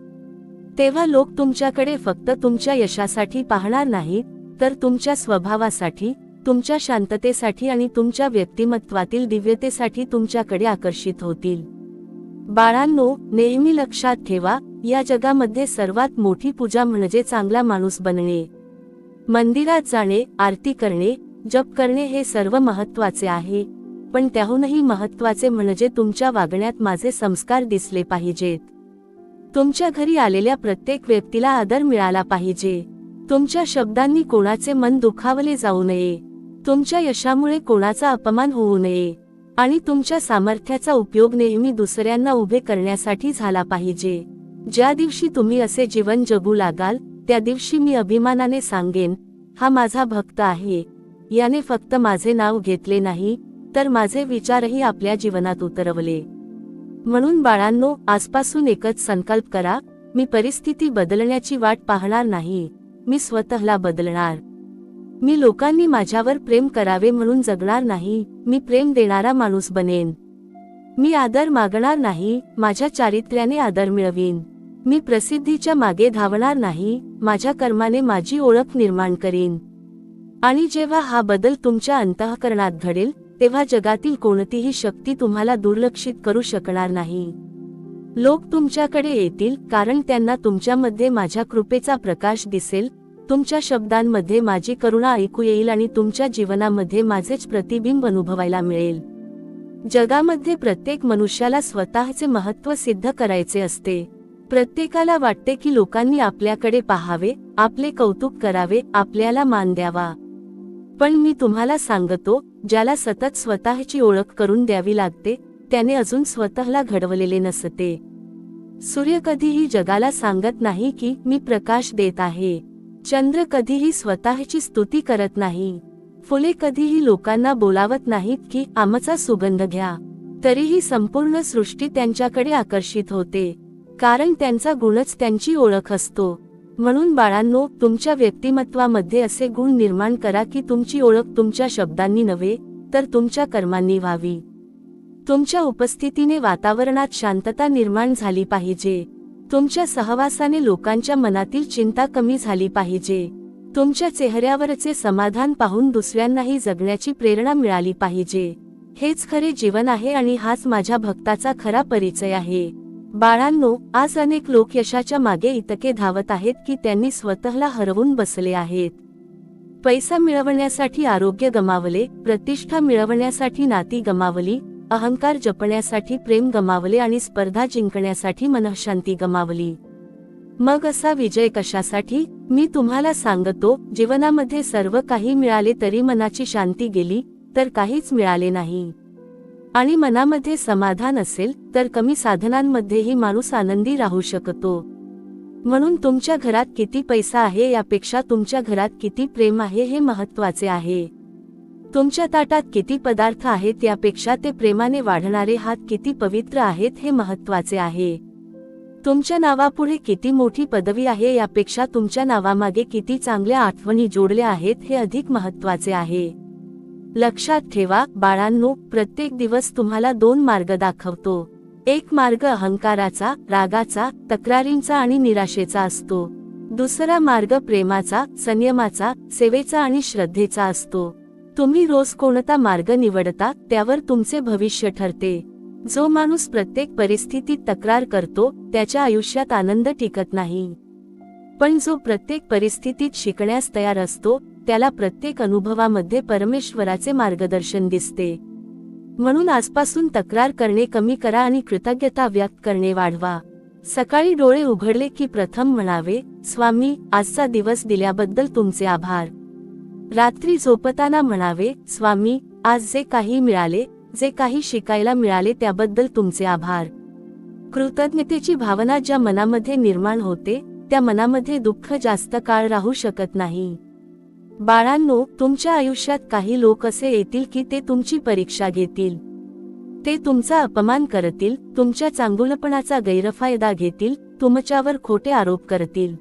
तेव्हा लोक तुमच्याकडे फक्त तुमच्या यशासाठी पाहणार नाहीत, तर तुमच्या स्वभावासाठी, तुमच्या शांततेसाठी आणि तुमच्या व्यक्तिमत्वातील दिव्यतेसाठी तुमच्याकडे आकर्षित होतील. बाळांनो, नेहमी लक्षात ठेवा, या जगामध्ये सर्वात मोठी पूजा म्हणजे चांगला माणूस बनणे. मंदिरात जाणे, आरती करणे, जप करणे हे सर्व महत्त्वाचे आहे, पण त्याहूनही महत्त्वाचे म्हणजे तुमच्या वागण्यात माझे संस्कार दिसले पाहिजेत. तुमच्या घरी आलेल्या प्रत्येक व्यक्तीला आदर मिळाला पाहिजे. तुमच्या शब्दांनी कोणाचे मन दुखावले जाऊ नये. तुमच्या यशामुळे कोणाचा अपमान होऊ नये. आणि तुमच्या सामर्थ्याचा उपयोग नेहमी दुसऱ्यांना उभे करण्यासाठी झाला पाहिजे. ज्या दिवशी तुम्ही असे जीवन जगू लागाल, त्या दिवशी मी अभिमानाने सांगेन, हा माझा भक्त आहे. याने फक्त माझे नाव घेतले नाही, तर माझे विचारही आपल्या जीवनात उतरवले. म्हणून बाळांनो, आजपासून एकच संकल्प करा, मी परिस्थिती बदलण्याची वाट पाहणार नाही, मी स्वतःला बदलणार. मी लोकांनी माझ्यावर प्रेम करावे म्हणून जगणार नाही, मी प्रेम देणारा माणूस बनेन. मी आदर मागणार नाही, माझ्या चारित्र्याने आदर मिळवीन. मी प्रसिद्धीच्या मागे धावणार नाही, माझ्या कर्माने माझी ओळख निर्माण करीन. आणि जेव्हा हा बदल तुमच्या अंतःकरणात घडेल तेव्हा जगातील कोणतीही शक्ती तुम्हाला दुर्लक्षित करू शकणार नाही. लोक तुमच्याकडे येतील कारण त्यांना तुमच्यामध्ये माझ्या कृपेचा प्रकाश दिसेल, तुमच्या शब्दांमध्ये माझी करुणा ऐकू येईल आणि तुमच्या जीवनामध्ये माझेच प्रतिबिंब अनुभवायला मिळेल. जगामध्ये प्रत्येक मनुष्याला स्वतःचे महत्त्व सिद्ध करायचे असते. प्रत्येकाला वाटते की लोकांनी आपल्याकडे पाहावे, आपले कौतुक करावे, आपल्याला मान द्यावा. पण मी तुम्हाला सांगतो, ज्याला सतत स्वतःची ओळख करून द्यावी लागते त्याने अजून स्वतःला घडवलेले नसते. सूर्य कधीही जगाला सांगत नाही की मी प्रकाश देत आहे. चंद्र कधीही स्वतःची स्तुती करत नाही. फुले कधीही लोकांना बोलावत नाहीत की आमचा सुगंध घ्या. तरीही संपूर्ण सृष्टी त्यांच्याकडे आकर्षित होते, कारण त्यांचा गुणच त्यांची ओळख असतो. म्हणून बाळांनो, तुमच्या व्यक्तिमत्वामध्ये असे गुण निर्माण करा की तुमची ओळख तुमच्या शब्दांनी नव्हे तर तुमच्या कर्मांनी व्हावी. तुमच्या उपस्थितीने वातावरणात शांतता निर्माण झाली पाहिजे. तुमच्या सहवासाने लोकांच्या मनातील चिंता कमी झाली पाहिजे. तुमच्या चेहऱ्यावरचे समाधान पाहून दुसऱ्यांनाही जगण्याची प्रेरणा मिळाली पाहिजे. हेच खरे जीवन आहे आणि हाच माझ्या भक्ताचा खरा परिचय आहे. बाळांनो, आज अनेक लोक यशाच्या मागे इतके धावत आहेत की त्यांनी स्वतःला हरवून बसले आहेत. पैसा मिळवण्यासाठी आरोग्य गमावले, प्रतिष्ठा मिळवण्यासाठी नाती गमावली, अहंकार जपण्यासाठी प्रेम गमावले आणि स्पर्धा जिंकण्यासाठी मनःशांती गमावली. मग असा विजय कशासाठी? मी तुम्हाला सांगतो, जीवनामध्ये सर्व काही मिळाले तरी मनाची शांती गेली तर काहीच मिळाले नाही. आणि मनामध्ये समाधान असेल तर कमी साधनांमध्येही माणूस आनंदी राहू शकतो. म्हणून तुमच्या घरात किती पैसा आहे यापेक्षा तुमच्या घरात किती प्रेम आहे हे महत्त्वाचे आहे. तुमच्या ताटात किती पदार्थ आहेत यापेक्षा ते प्रेमाने वाढणारे हात किती पवित्र आहेत हे महत्त्वाचे आहे. तुमच्या नावापुढे किती मोठी पदवी आहे यापेक्षा तुमच्या नावामागे किती चांगल्या आठवणी जोडल्या आहेत हे अधिक महत्त्वाचे आहे. लक्षात ठेवा बाळांनो, प्रत्येक दिवस तुम्हाला 2 मार्ग दाखवतो. एक मार्ग अहंकाराचा, रागाचा, तक्रारींचा आणि निराशेचा असतो. दुसरा मार्ग प्रेमाचा, संयमाचा, सेवेचा आणि श्रद्धेचा असतो. तुम्ही रोज कोणता मार्ग निवडता त्यावर तुमचे भविष्य ठरते. जो माणूस प्रत्येक परिस्थितीत तक्रार करतो त्याच्या आयुष्यात आनंद टिकत नाही. पण जो प्रत्येक परिस्थितीत शिकण्यास तयार असतो त्याला प्रत्येक अनुभवामध्ये परमेश्वराचे मार्गदर्शन दिसते. म्हणून आजपासून तक्रार करणे कमी करा आणि कृतज्ञता व्यक्त करणे वाढवा. सकाळी डोळे उघडले की प्रथम म्हणावे, स्वामी, आजचा दिवस दिल्याबद्दल तुमचे आभार. रात्री झोपताना म्हणावे, स्वामी, आज जे काही मिळाले, जे काही शिकायला मिळाले त्याबद्दल तुमचे आभार. कृतज्ञतेची भावना ज्या मनामध्ये निर्माण होते त्या मनामध्ये दुःख जास्त काळ राहू शकत नाही. बाळांनो, तुमच्या आयुष्यात काही लोक असे येतील की ते तुमची परीक्षा घेतील. ते तुमचा अपमान करतील, तुमच्या चांगुलपणाचा गैरफायदा घेतील, तुमच्यावर खोटे आरोप करतील.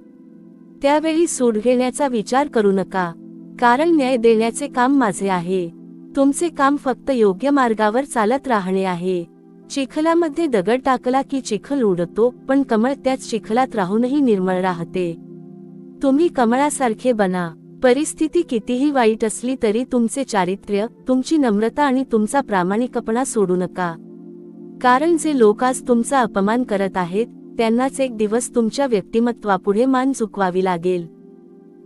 त्यावेळी सूड घेण्याचा विचार करू नका, कारण न्याय देण्याचे काम माझे आहे. तुमचे काम फक्त योग्य मार्गावर चालत राहणे आहे. चिखलामध्ये दगड टाकला की चिखल उडतो, पण कमळ त्याच चिखलात राहूनही निर्मळ राहते. तुम्ही कमळासारखे बना. परिस्थिती कितीही वाईट असली तरी तुमचे चारित्र्य, तुमची नम्रता आणि तुमचा प्रामाणिकपणा सोडू नका. कारण जे लोक आज तुमचा अपमान करत आहेत त्यांनाच एक दिवस तुमच्या व्यक्तिमत्वापुढे मान झुकवावी लागेल.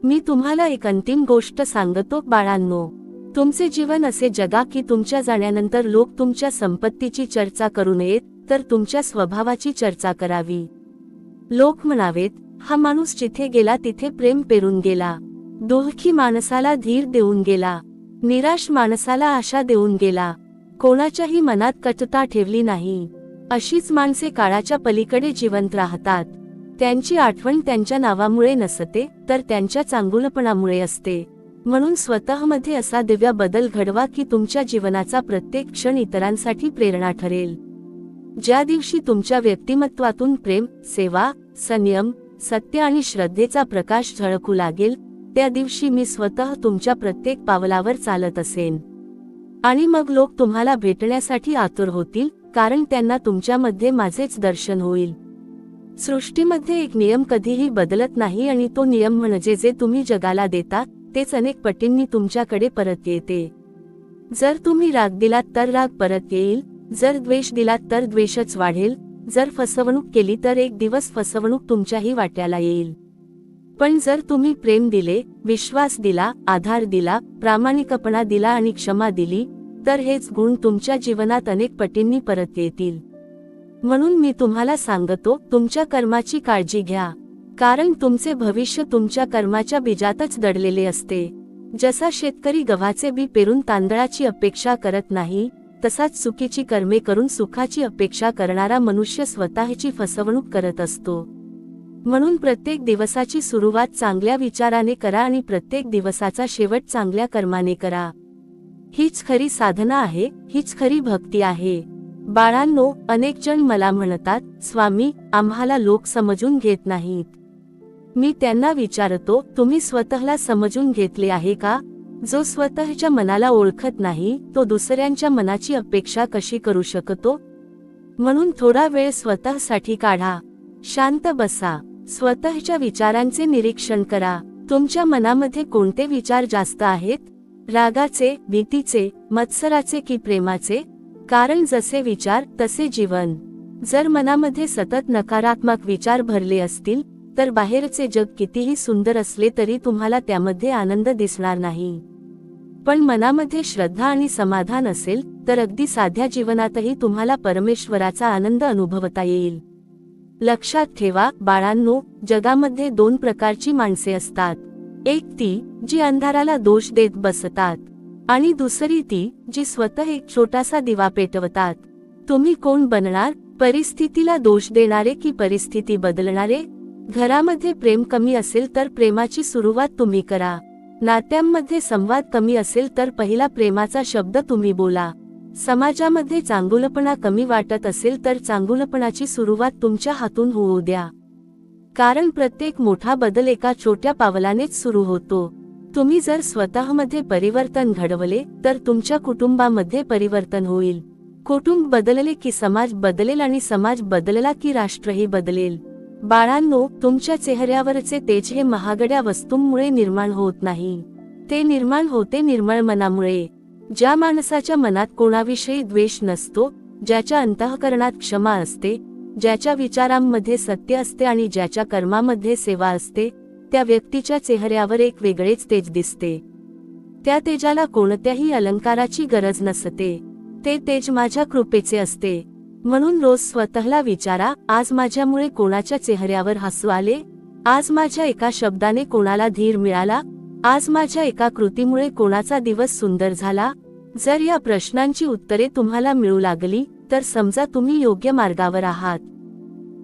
मी तुम्हाला एक अंतिम गोष्ट सांगतो बाळांनो, तुमचे जीवन असे जगा की तुमच्या जाण्यानंतर लोक तुमच्या संपत्तीची चर्चा करू नयेत तर तुमच्या स्वभावाची चर्चा करावी. लोक म्हणावेत, हा माणूस जिथे गेला तिथे प्रेम पेरून गेला. दुःखी माणसाला धीर देऊन गेला. निराश माणसाला आशा देऊन गेला. कोणाच्याही मनात कटुता ठेवली नाही. अशीच माणसे काळाच्या पलीकडे जिवंत राहतात. त्यांची आठवण त्यांच्या नावामुळे नसते तर त्यांच्या चांगुलपणामुळे असते. म्हणून स्वतःमध्ये असा दिव्य बदल घडवा की तुमच्या जीवनाचा प्रत्येक क्षण इतरांसाठी प्रेरणा ठरेल. ज्या दिवशी तुमच्या व्यक्तिमत्वातून प्रेम, सेवा, संयम, सत्य आणि श्रद्धेचा प्रकाश झळकू लागेल त्या दिवशी मी स्वतः तुमच्या प्रत्येक पावलावर चालत असेन. आणि मग लोक तुम्हाला भेटण्यासाठी आतुर होतील, कारण त्यांना तुमच्यामध्ये माझेच दर्शन होईल. सृष्टीमध्ये एक नियम कधीही बदलत नाही आणि तो नियम म्हणजे जे तुम्ही जगाला देता तेच अनेक पटींनी तुमच्याकडे परत येते. जर तुम्ही राग दिलात तर राग परत येईल, जर द्वेष दिलात तर द्वेषच वाढेल, जर फसवणूक केली तर एक दिवस फसवणूक तुमच्याही वाट्याला येईल. पण जर तुम्ही प्रेम दिले, विश्वास दिला, आधार दिला, प्रामाणिकपणा दिला आणि क्षमा दिली, तर हेच गुण तुमच्या जीवनात अनेक पटींनी परत येतील. म्हणून मी तुम्हाला सांगतो, तुमच्या कर्माची काळजी घ्या, कारण तुमचे भविष्य तुमच्या कर्माच्या बीजातच दडलेले असते. जसा शेतकरी गव्हाचे बी पेरून तांदळाची अपेक्षा करत नाही, तसाच चुकीची कर्मे करून सुखाची अपेक्षा करणारा मनुष्य स्वतःची फसवणूक करत असतो. म्हणून प्रत्येक दिवसाची सुरुवात चांगल्या विचाराने करा आणि प्रत्येक दिवसाचा शेवट चांगल्या कर्माने करा. हीच खरी साधना आहे, हीच खरी भक्ती आहे. बाळांनो, अनेक जण मला म्हणतात, स्वामी, आम्हाला लोक समजून घेत नाहीत. मी त्यांना विचारतो, तुम्ही स्वतःला समजून घेतले आहे का? जो स्वतःच्या मनाला ओळखत नाही, तो दुसऱ्यांच्या मनाची अपेक्षा कशी करू शकतो? म्हणून थोडा वेळ स्वतःसाठी काढा. शांत बसा. स्वतःच्या विचारांचे निरीक्षण करा. तुमच्या मनामध्ये कोणते विचार जास्त आहेत? रागाचे, भीतीचे, मत्सराचे की प्रेमाचे? कारण जसे विचार तसे जीवन. जर मनामध्ये सतत नकारात्मक विचार भरले असतील, तर बाहेरचे जग कितीही सुंदर असले तरी तुम्हाला त्यामध्ये आनंद दिसणार नाही. पण मनामध्ये श्रद्धा आणि समाधान असेल, तर अगदी साध्या जीवनातही तुम्हाला परमेश्वराचा आनंद अनुभवता येईल. लक्षात ठेवा, बाळांनो, जगामध्ये 2 प्रकारची माणसे असतात. एक ती, जी अंधाराला दोष देत बसतात, आणि दुसरी ती, जी स्वतः एक छोटासा दिवा पेटवतात. तुम्ही कोण बनणार? परिस्थितीला दोष देणारे की परिस्थिती बदलणारे? घरामध्ये प्रेम कमी असेल तर प्रेमाची सुरुवात तुम्ही करा. नात्यांमध्ये संवाद कमी असेल तर पहिला प्रेमाचा शब्द तुम्ही बोला. समाजामध्ये चांगुलपणा कमी वाटत असेल तर चांगुलपणाची सुरुवात तुमच्या हातून होऊ द्या. कारण प्रत्येक मोठा बदल एका छोट्या पावलानेच सुरू होतो. तुम्ही जर स्वतःमध्ये परिवर्तन घडवले तर तुमच्या कुटुंबामध्ये परिवर्तन होईल. कुटुंब बदलले की समाज बदलेल आणि समाज बदलला की राष्ट्रही बदलेल. बाळांनो, तुमच्या चेहऱ्यावरचे तेज हे महागड्या वस्तूंमुळे निर्माण होत नाही. ते निर्माण होते निर्मळ मनामुळे. ज्या माणसाच्या मनात कोणाविषयी द्वेष नसतो, ज्याच्या अंतःकरणात क्षमा असते, ज्याच्या विचारांमध्ये सत्य असते आणि ज्याच्या कर्मामध्ये सेवा असते, त्या व्यक्तीच्या चेहऱ्यावर एक वेगळेच तेज दिसते. त्या तेजाला कोणत्याही अलंकाराची गरज नसते. ते तेज माझ्या कृपेचे असते. म्हणून रोज स्वतःला विचारा, आज माझ्यामुळे कोणाच्या चेहऱ्यावर हसू आले? आज माझ्या एका शब्दाने कोणाला धीर मिळाला? आज माझ्या एका कृतीमुळे कोणाचा दिवस सुंदर झाला? जर या प्रश्नांची उत्तरे तुम्हाला मिळू लागली, तर समजा तुम्ही योग्य मार्गावर आहात.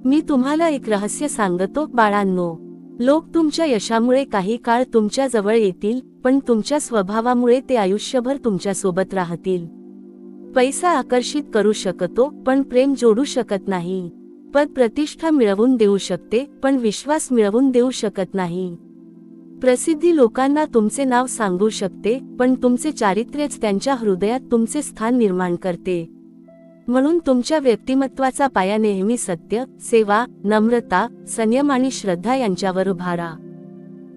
मी तुम्हाला एक रहस्य सांगतो, बाळांनो. लोक तुमच्या यशामुळे काही काळ तुमच्या जवळ येतील, पण तुमच्या स्वभावामुळे ते आयुष्यभर तुमच्या सोबत राहतील. पैसा आकर्षित करू शकतो, पण प्रेम जोडू शकत नाही. पद प्रतिष्ठा मिळवून देऊ शकते, पण विश्वास मिळवून देऊ शकत नाही. प्रसिद्धी लोकांना तुमचे नाव सांगू शकते, पण तुमचे चारित्र्यच त्यांच्या हृदयात तुमचे स्थान निर्माण करते. म्हणून तुमच्या व्यक्तिमत्वाचा पाया नेहमी सत्य, सेवा, नम्रता, संयम आणि श्रद्धा यांच्यावर उभारा.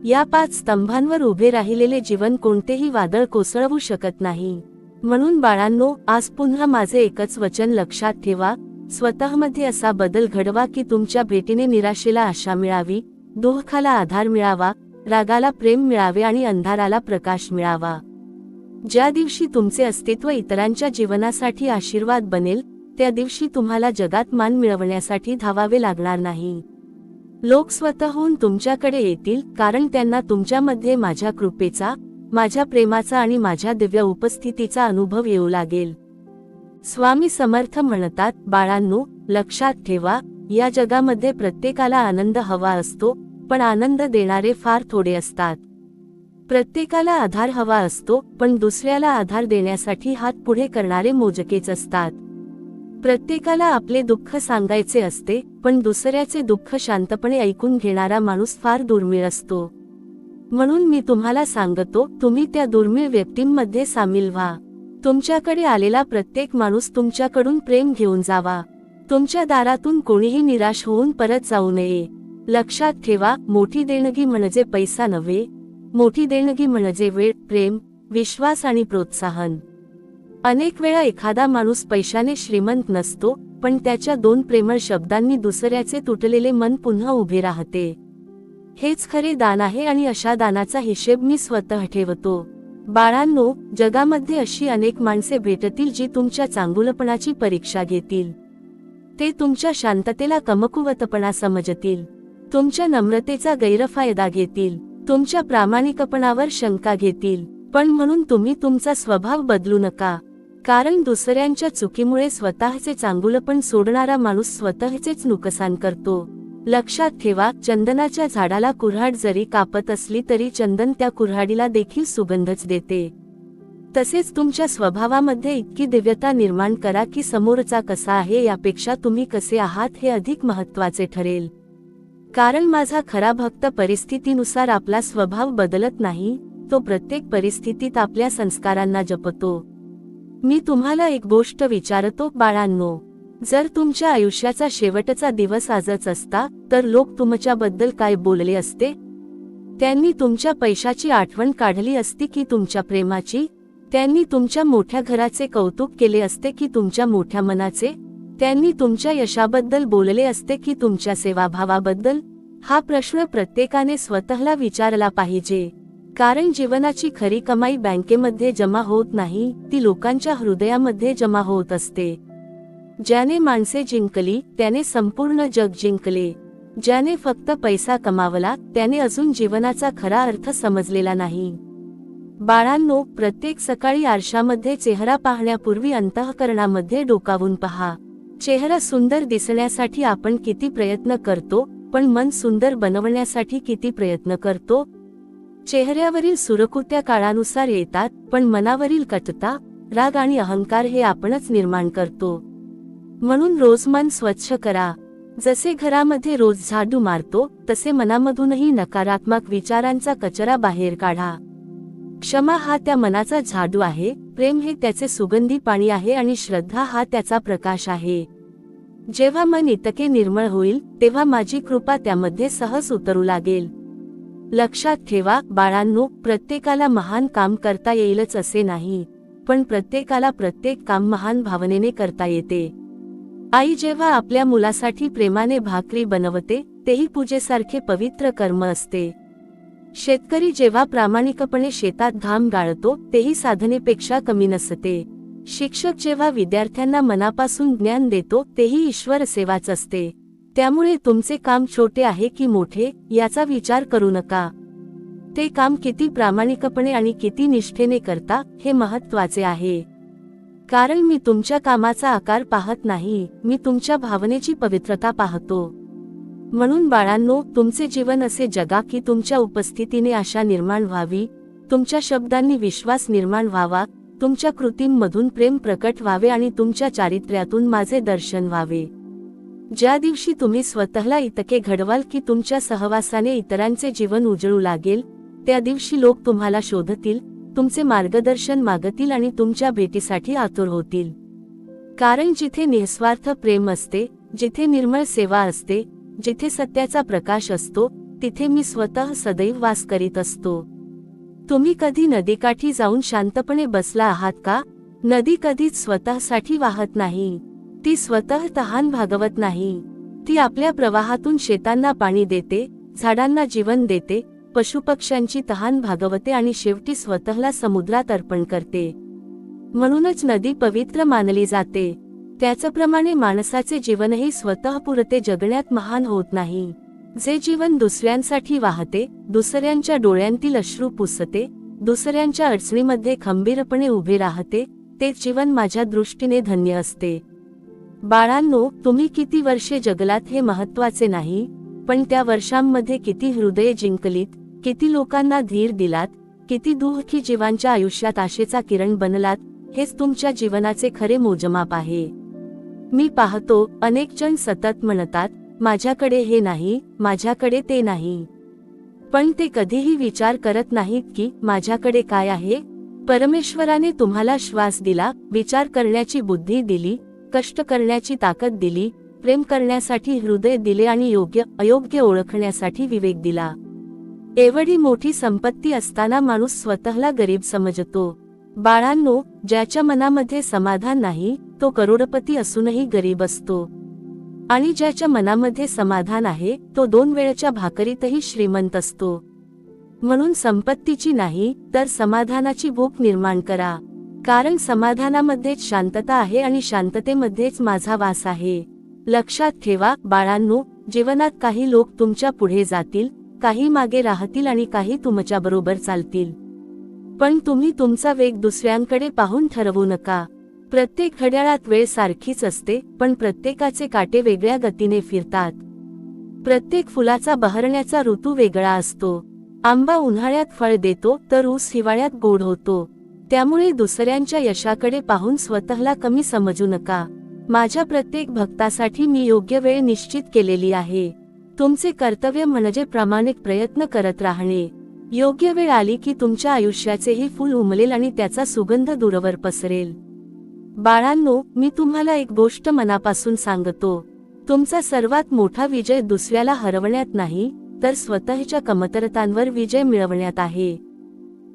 या 5 स्तंभांवर उभे राहिलेले जीवन कोणतेही वादळ कोसळवू शकत नाही. म्हणून बाळांनो, आज पुन्हा माझे एकच वचन लक्षात ठेवा. स्वतःमध्ये असा बदल घडवा की तुमच्या भेटीने निराशेला आशा मिळावी, दुःखाला आधार मिळावा, रागाला प्रेम मिळावे आणि अंधाराला प्रकाश मिळावा. ज्या दिवशी तुमचे अस्तित्व इतरांच्या जीवनासाठी आशीर्वाद बनेल, त्या दिवशी तुम्हाला जगात मान मिळवण्यासाठी धावावे लागणार नाही. लोक स्वतःहून तुमच्याकडे येतील, कारण त्यांना तुमच्यामध्ये माझ्या कृपेचा, माझ्या प्रेमाचा आणि माझ्या दिव्य उपस्थितीचा अनुभव येऊ लागेल. स्वामी समर्थ म्हणतात, बाळांनो, लक्षात ठेवा, या जगामध्ये प्रत्येकाला आनंद हवा असतो, पण आनंद देणारे फार थोडे असतात. प्रत्येकाला आधार हवा असतो, पण दुसऱ्याला आधार देण्यासाठी हात पुढे करणारे मोजकेच असतात. प्रत्येकाला आपले दुःख सांगायचे असते, पण दुसऱ्याचे दुःख शांतपणे ऐकून घेणारा माणूस फार दुर्मिळ असतो. म्हणून मी तुम्हाला सांगतो, तुम्ही त्या दुर्मिळ व्यक्तींमध्ये सामील व्हा. तुमच्याकडे आलेला प्रत्येक माणूस तुमच्याकडून प्रेम घेऊन जावा. तुमच्या दारातून कोणीही निराश होऊन परत जाऊ नये. लक्षात ठेवा, मोठी देणगी म्हणजे पैसा नव्हे, मोठी देणगी म्हणजे वेळ, प्रेम, विश्वास आणि प्रोत्साहन. अनेक वेळा एखादा माणूस पैशाने श्रीमंत नसतो, पण त्याच्या 2 प्रेमळ शब्दांनी दुसऱ्याचे तुटलेले मन पुन्हा उभे राहते. हेच खरे दान आहे आणि अशा दानाचा हिशेब मी स्वतः ठेवतो. बाळांनो, जगामध्ये अशी अनेक माणसे भेटतील जी तुमच्या चांगुलपणाची परीक्षा घेतील. ते तुमच्या शांततेला कमकुवतपणा समजतील, तुमच्या नम्रतेचा गैरफायदा घेतील, तुमच्या प्रामाणिकपणावर शंका घेतील. पण म्हणून तुम्ही तुमचा स्वभाव बदलू नका, कारण दुसऱ्यांच्या चुकीमुळे स्वतःचे चांगुलपण सोडणारा माणूस स्वतःचेच नुकसान करतो. लक्षात ठेवा, चंदनाच्या झाडाला कुऱ्हाड जरी कापत असली तरी चंदन त्या कुऱ्हाडीला देखील सुगंधच देते. तसेच तुमच्या स्वभावामध्ये इतकी दिव्यता निर्माण करा की समोरचा कसा आहे यापेक्षा तुम्ही कसे आहात हे अधिक महत्त्वाचे ठरेल. कारण माझा खरा भक्त परिस्थितीनुसार आपला स्वभाव बदलत नाही, तो प्रत्येक परिस्थितीत आपल्या संस्कारांना जपतो. मी तुम्हाला एक गोष्ट विचारतो बाळांनो, जर तुमच्या आयुष्याचा शेवटचा दिवस आजच असता तर लोक तुमच्याबद्दल काय बोलले असते? त्यांनी तुमच्या पैशाची आठवण काढली असती की तुमच्या प्रेमाची? त्यांनी तुमच्या मोठ्या घराचे कौतुक केले असते की तुमच्या मोठ्या मनाचे? त्यांनी तुमच्या यशाबद्दल बोलले असते की तुमच्या सेवाभावाबद्दल? हा प्रश्न प्रत्येकाने स्वतःला विचारला पाहिजे. कारण जीवनाची खरी कमाई बँकेमध्ये जमा होत नाही, ती लोकांच्या हृदयामध्ये जमा होत असते. ज्याने माणसे जिंकली त्याने संपूर्ण जग जिंकले. ज्याने फक्त पैसा कमावला त्याने अजून जीवनाचा खरा अर्थ समजलेला नाही. बाळांनो, प्रत्येक सकाळी आरशामध्ये चेहरा पाहण्यापूर्वी अंतःकरणामध्ये डोकावून पहा. चेहरा सुंदर दिसण्यासाठी आपण किती प्रयत्न करतो, पण मन सुंदर बनवण्यासाठी किती प्रयत्न करतो? चेहऱ्यावरील सुरकुत्या काळानुसार येतात, पण मनावरील कटुता, राग आणि अहंकार हे आपणच निर्माण करतो. म्हणून रोज मन स्वच्छ करा. जसे घरामध्ये रोज झाडू मारतो तसे मनामधूनही नकारात्मक विचारांचा कचरा बाहेर काढा. क्षमा हा त्या मनाचा झाडू आहे, प्रेम हे त्याचे सुगंधी पाणी आहे आणि श्रद्धा हा त्याचा प्रकाश आहे. जेव्हा मन इतके निर्मळ होईल तेव्हा माझी कृपा त्यामध्ये सहज उतरू लागेल. लक्षात ठेवा बाळांनो, प्रत्येकाला महान काम करता येईलच असे नाही, पण प्रत्येकाला प्रत्येक काम महान भावनेने करता येते. आई जेव्हा आपल्या मुलासाठी प्रेमाने भाकरी बनवते तेही पूजेसारखे पवित्र कर्म असते. शेतकरी जेव्हा प्रामाणिकपणे शेतात घाम गाळतो तेही साधनेपेक्षा कमी नसते. शिक्षक जेव्हा विद्यार्थ्यांना मनापासून ज्ञान देतो तेही ईश्वर सेवाच असते. त्यामुळे तुमचे काम छोटे आहे की मोठे याचा विचार करू नका. ते काम किती प्रामाणिकपणे आणि किती निष्ठेने करता हे महत्त्वाचे आहे. कारण मी तुमच्या कामाचा आकार पाहत नाही, मी तुमच्या भावनेची पवित्रता पाहतो. म्हणून बाळांनो, तुमचे जीवन असे जगा की तुमच्या उपस्थितीने आशा निर्माण व्हावी, तुमच्या शब्दांनी विश्वास निर्माण व्हावा, तुमच्या कृतींमधून प्रेम प्रकट व्हावे आणि तुमच्या चारित्र्यातून माझे दर्शन व्हावे. ज्या दिवशी तुम्ही स्वतःला इतके घडवाल की तुमच्या सहवासाने इतरांचे जीवन उजळू लागेल, त्या दिवशी लोक तुम्हाला शोधतील, तुमचे मार्गदर्शन मागतील आणि तुमच्या भेटीसाठी आतुर होतील. कारण जिथे निस्वार्थ प्रेम असते, जिथे निर्मळ सेवा असते, जिथे सत्याचा प्रकाश असतो, तिथे मी स्वतः सदैव वास करीत असतो. तुम्ही कधी नदीकाठी जाऊन शांतपणे बसला आहात का? नदी कधीच स्वतःसाठी वाहत नाही, ती स्वतः तहान भागवत नाही. ती आपल्या प्रवाहातून शेतांना पाणी देते, झाडांना जीवन देते, पशुपक्ष्यांची तहान भागवते आणि शेवटी स्वतःला समुद्रात अर्पण करते. म्हणूनच नदी पवित्र मानली जाते. त्याचप्रमाणे माणसाचे जीवनही स्वतःपुरते जगण्यात महान होत नाही. जे जीवन दुसऱ्यांसाठी वाहते, दुसऱ्यांच्या डोळ्यांतील अश्रू पुसते, दुसऱ्यांच्या अडचणीमध्ये खंबीरपणे उभे राहते, ते जीवन माझ्या दृष्टीने धन्य असते. बाळांनो, तुम्ही किती वर्षे जगलात हे महत्त्वाचे नाही, पण त्या वर्षांमध्ये किती हृदये जिंकलीत, किती लोकांना धीर दिलात, किती दुःखी जीवांच्या आयुष्यात आशेचा किरण बनलात, हेच तुमच्या जीवनाचे खरे मोजमाप आहे. मी पाहतो अनेक जण सतत म्हणतात, माझ्याकडे हे नाही, माझ्याकडे ते नाही. पण ते कधीही विचार करत नाहीत की माझ्याकडे काय आहे. परमेश्वराने तुम्हाला श्वास दिला, विचार करण्याची बुद्धी दिली, कष्ट करण्याची ताकद दिली, प्रेम करण्यासाठी हृदय दिले आणि योग्य अयोग्य ओळखण्यासाठी विवेक दिला. एवढी मोठी संपत्ती असताना माणूस स्वतःला गरीब समजतो. बाळांनो, ज्याच्या मनामध्ये समाधान नाही तो करोडपती असूनही गरीब असतो, आणि ज्याच्या मनामध्ये समाधान आहे तो 2 वेळच्या भाकरीतही श्रीमंत असतो. म्हणून संपत्तीची नाही तर समाधानाची भूक निर्माण करा, कारण समाधानामध्येच शांतता आहे आणि शांततेमध्येच माझा वास आहे. लक्षात ठेवा बाळांनो, जीवनात काही लोक तुमच्या पुढे जातील, काही मागे राहतील आणि काही तुमच्या बरोबर चालतील, पण तुम्ही तुमचा वेग दुसऱ्यांकडे पाहून ठरवू नका. प्रत्येक घड्याळात वेळ सारखीच असते, पण प्रत्येकाचे काटे वेगळ्या गतीने फिरतात. प्रत्येक फुलाचा बहरण्याचा ऋतू वेगळा असतो. आंबा उन्हाळ्यात फळ देतो तर ऊस हिवाळ्यात गोड होतो. त्यामुळे दुसऱ्यांच्या यशाकडे पाहून स्वतःला कमी समजू नका. माझ्या प्रत्येक भक्तासाठी मी योग्य वेळ निश्चित केलेली आहे. तुमचे कर्तव्य म्हणजे प्रामाणिक प्रयत्न करत राहणे. योग्य वेळ आली की तुमच्या आयुष्याचेही फूल उमलेल आणि त्याचा सुगंध दूरवर पसरेल. बाळांनो, मी तुम्हाला एक गोष्ट मनापासून सांगतो. तुमचा सर्वात मोठा विजय दुसऱ्याला हरवण्यात नाही, तर स्वतःच्या कमतरतांवर विजय मिळवण्यात आहे.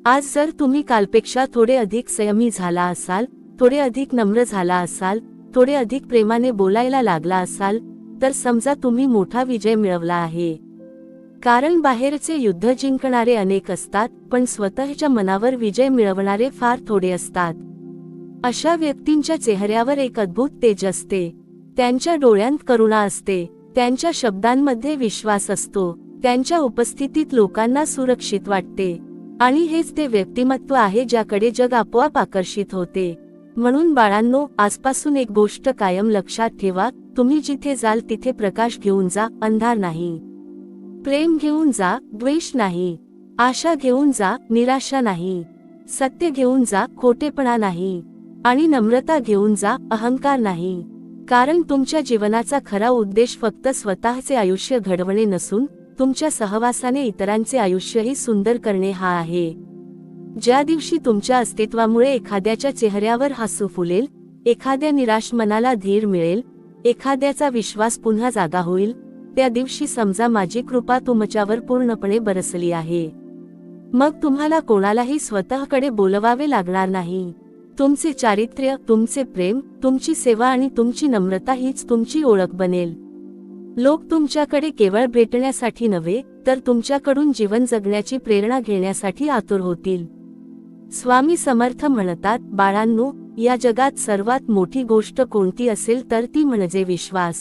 आज जर तुम्ही कालपेक्षा थोडे अधिक संयमी झाला असाल, थोडे अधिक नम्र झाला असाल, थोडे अधिक प्रेमाने बोलायला लागला असाल, तर समजा तुम्ही मोठा विजय मिळवला आहे. कारण बाहेरचे युद्ध जिंकणारे अनेक असतात, पण स्वतःच्या मनावर विजय मिळवणारे फार थोडे असतात. अशा व्यक्तींच्या चेहऱ्यावर एक अद्भुत तेज असते, त्यांच्या डोळ्यांत करुणा असते, त्यांच्या शब्दांमध्ये विश्वास असतो, त्यांच्या उपस्थितीत लोकांना सुरक्षित वाटते, आणि हेच ते व्यक्तिमत्व आहे ज्याकडे जग आपोआप आकर्षित होते. म्हणून बाळांनो, आजपासून एक गोष्ट कायम लक्षात ठेवा, तुम्ही जिथे जाल तिथे प्रकाश घेऊन जा, अंधार नाही. प्रेम घेऊन जा, द्वेष नाही. आशा घेऊन जा, निराशा नाही. सत्य घेऊन जा, खोटेपणा नाही. आणि नम्रता घेऊन जा, अहंकार नाही. कारण तुमच्या जीवनाचा खरा उद्देश फक्त स्वतःचे आयुष्य घडवणे नसून तुमच्या सहवासाने इतरांचे आयुष्यही सुंदर करणे हा आहे. ज्या दिवशी तुमच्या अस्तित्वामुळे एखाद्याच्या चेहऱ्यावर हसू फुलेल, एखाद्या निराश मनाला धीर मिळेल, एखाद्याचा विश्वास पुन्हा जागा होईल, त्या दिवशी समजा माझी कृपा तुमच्यावर पूर्णपणे बरसली आहे. मग तुम्हाला कोणालाही स्वतःकडे बोलवावे लागणार नाही. तुमचे चारित्र्य, तुमचे प्रेम, तुमची सेवा आणि तुमची नम्रता हीच तुमची ओळख बनेल. लोक तुमच्याकडे केवळ भेटण्यासाठी नव्हे, तर तुमच्याकडून जीवन जगण्याची प्रेरणा घेण्यासाठी आतुर होतील. स्वामी समर्थ म्हणतात, बाळांनो, या जगात सर्वात मोठी गोष्ट कोणती असेल तर ती म्हणजे विश्वास.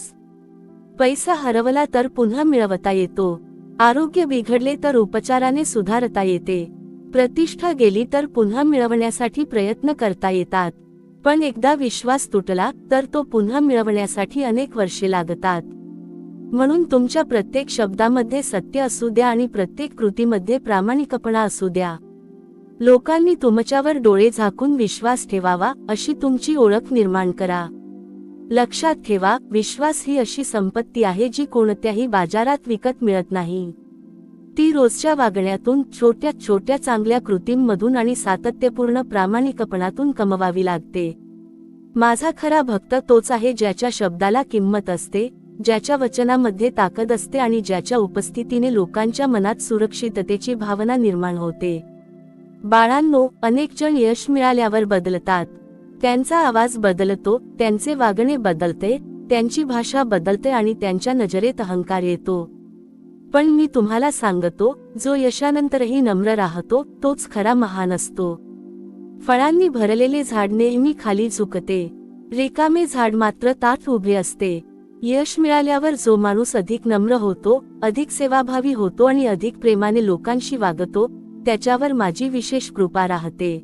पैसा हरवला तर पुन्हा मिळवता येतो. आरोग्य बिघडले तर उपचाराने सुधारता येते. प्रतिष्ठा गेली तर पुन्हा मिळवण्यासाठी प्रयत्न करता येतात. पण एकदा विश्वास तुटला तर तो पुन्हा मिळवण्यासाठी अनेक वर्षे लागतात. म्हणून तुमच्या प्रत्येक शब्दामध्ये सत्य असू द्या आणि प्रत्येक कृतीमध्ये प्रामाणिकपणा असू द्या. लोकांनी तुमच्यावर डोळे झाकून विश्वास ठेवावा, अशी तुमची ओळख निर्माण करा. लक्षात ठेवा, विश्वास ही अशी संपत्ती आहे जी कोणत्याही बाजारात विकत मिळत नाही. ती रोजच्या वागण्यातून, छोट्या छोट्या चांगल्या कृतींमधून आणि सातत्यपूर्ण प्रामाणिकपणातून कमवावी लागते. माझा खरा भक्त तोच आहे ज्याच्या शब्दाला किंमत असते, ज्याच्या वचनामध्ये ताकद असते आणि ज्याच्या उपस्थितीने लोकांच्या मनात सुरक्षिततेची भावना निर्माण होते. बाळांनो, अनेक जण यश मिळाल्यावर बदलतात. त्यांचा आवाज बदलतो, त्यांचे वागणे बदलते, त्यांची भाषा बदलते आणि त्यांच्या नजरेत अहंकार येतो. पण मी तुम्हाला सांगतो, जो यशानंतरही नम्र राहतो तोच खरा महान असतो. फळांनी भरलेले झाड नेहमी खाली झुकते, रिकामे झाड मात्र ताठ उभे असते. यश मिळाल्यावर जो माणूस अधिक नम्र होतो, अधिक सेवाभावी होतो आणि अधिक प्रेमाने लोकांशी वागतो, त्याच्यावर माझी विशेष कृपा राहते.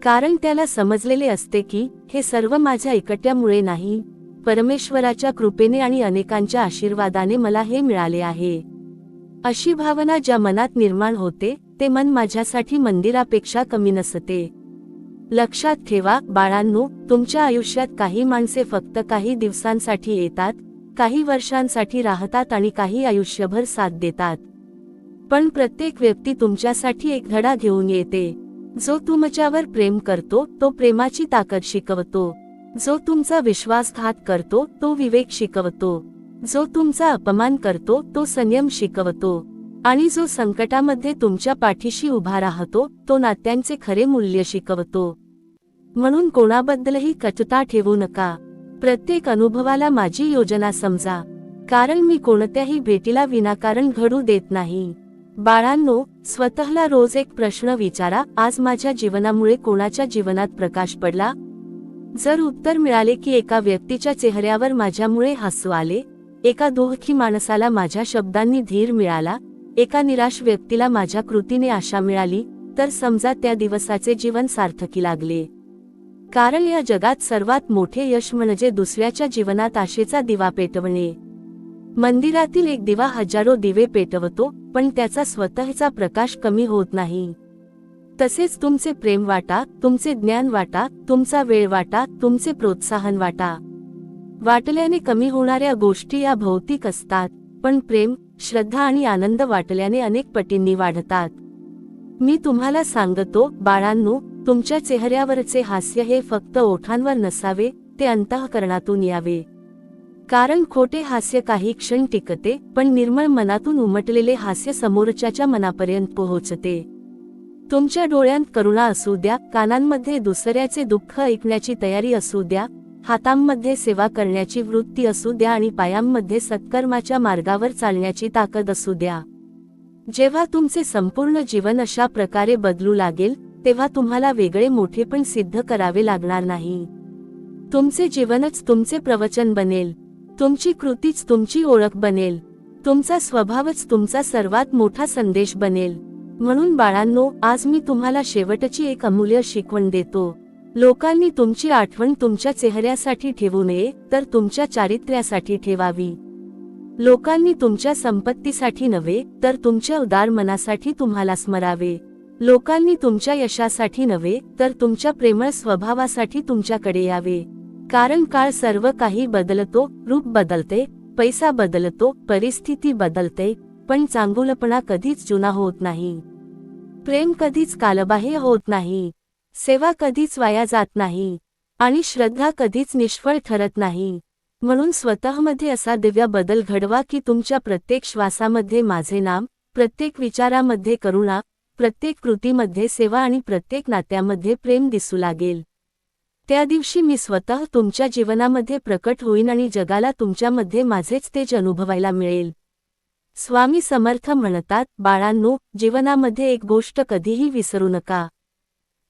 कारण त्याला समजलेले असते की हे सर्व माझ्या एकट्यामुळे नाही, परमेश्वराच्या कृपेने आणि अनेकांच्या आशीर्वादाने मला हे मिळाले आहे. अशी भावना ज्या मनात निर्माण होते, ते मन माझ्यासाठी मंदिरापेक्षा कमी नसते. लक्षात ठेवा, बाळांनो, तुमच्या आयुष्यात काही माणसे फक्त काही दिवसांसाठी येतात, काही वर्षांसाठी राहतात आणि काही आयुष्यभर साथ देतात. पण प्रत्येक व्यक्ती तुमच्यासाठी एक धडा घेऊन येते. जो तुमच्यावर प्रेम करतो तो प्रेमाची ताकद शिकवतो. जो तुमचा विश्वासघात करतो तो विवेक शिकवतो. जो तुमचा अपमान करतो तो संयम शिकवतो. आणि जो संकटामध्ये तुमच्या पाठीशी उभा राहतो तो नात्यांचे खरे मूल्य शिकवतो. म्हणून कोणाबद्दलही कटुता ठेवू नका. प्रत्येक अनुभवाला माझी योजना समजा, कारण मी कोणत्याही भेटीला विनाकारण घडू देत नाही. बाळांनो, स्वतःला रोज एक प्रश्न विचारा, आज माझ्या जीवनामुळे कोणाच्या जीवनात प्रकाश पडला? जर उत्तर मिळाले की एका व्यक्तीच्या चेहऱ्यावर माझ्यामुळे हसू आले, एका दुःखी माणसाला माझ्या शब्दांनी धीर मिळाला, एका निराश व्यक्तीला माझ्या कृतीने आशा मिळाली, तर समजा त्या दिवसाचे जीवन सार्थकी लागले. कारण या जगात सर्वात मोठे यश म्हणजे दुसऱ्याच्या जीवनात आशेचा दिवा पेटवणे. मंदिरातील एक दिवा हजारो दिवे पेटवतो, पण त्याचा स्वतःचा प्रकाश कमी होत नाही. तसेच तुमचे प्रेम वाटा, तुमचे ज्ञान वाटा, तुमचा वेळ वाटा, तुमचे प्रोत्साहन वाटा. वाटल्याने कमी होणाऱ्या गोष्टी या भौतिक असतात, पण प्रेम, श्रद्धा आणि आनंद वाटल्याने अनेक पटींनी वाढतात. मी तुम्हाला सांगतो बाळांनो, तुमच्या चेहऱ्यावरचे हास्य हे फक्त ओठांवर नसावे, ते अंतःकरणातून यावे. कारण खोटे हास्य काही क्षण टिकते, पण निर्मळ मनातून उमटलेले हास्य समोरच्याच्या मनापर्यंत पोहोचते. तुमच्या डोळ्यांत करुणा असू द्या, कानांमध्ये दुसऱ्याचे दुःख ऐकण्याची तयारी असू द्या, हातांमध्ये सेवा करण्याची वृत्ती असू द्या आणि पायांमध्ये सत्कर्माच्या मार्गावर चालण्याची ताकद असू द्या. जेव्हा तुमचे संपूर्ण जीवन अशा प्रकारे बदलू लागेल, तेव्हा तुम्हाला वेगळे मोठेपण सिद्ध करावे लागणार नाही. तुमचे जीवनच तुमचे प्रवचन बनेल, तुमची कृतीच तुमची ओळख बनेल, तुमचा स्वभावच तुमचा सर्वात मोठा संदेश बनेल. म्हणून बाळांनो, आज मी तुम्हाला शेवटची एक अमूल्य शिकवण देतो. लोकांनी तुमची आठवण तुमच्या चेहऱ्यासाठी ठेवू नये, तर तुमच्या चारित्र्यासाठी ठेवावी. लोकांनी तुमच्या संपत्तीसाठी नव्हे, तर तुमच्या उदार मनासाठी तुम्हाला स्मरावे. लोकांनी तुमच्या यशासाठी नव्हे, तर तुमच्या प्रेमळ स्वभावासाठी तुमच्याकडे यावे. कारण काळ सर्व काही बदलतो, रूप बदलते, पैसा बदलतो, परिस्थिती बदलते, पण चांगुलपणा कधीच जुना होत नाही. प्रेम कधीच कालबाह्य होत नाही, सेवा कधीच वाया जात नाही, आणि श्रद्धा कधीच निष्फळ ठरत नाही. म्हणून स्वतःमध्ये असा दिव्य बदल घडवा की तुमच्या प्रत्येक श्वासामध्ये माझे नाम, प्रत्येक विचारामध्ये करुणा, प्रत्येक कृतीमध्ये सेवा आणि प्रत्येक नात्यामध्ये प्रेम दिसू लागेल. त्या दिवशी मी स्वतः तुमच्या जीवनामध्ये प्रकट होईन आणि जगाला तुमच्यामध्ये माझेच तेज अनुभवायला मिळेल. स्वामी समर्थ म्हणतात, बाळांनो, जीवनामध्ये एक गोष्ट कधीही विसरू नका.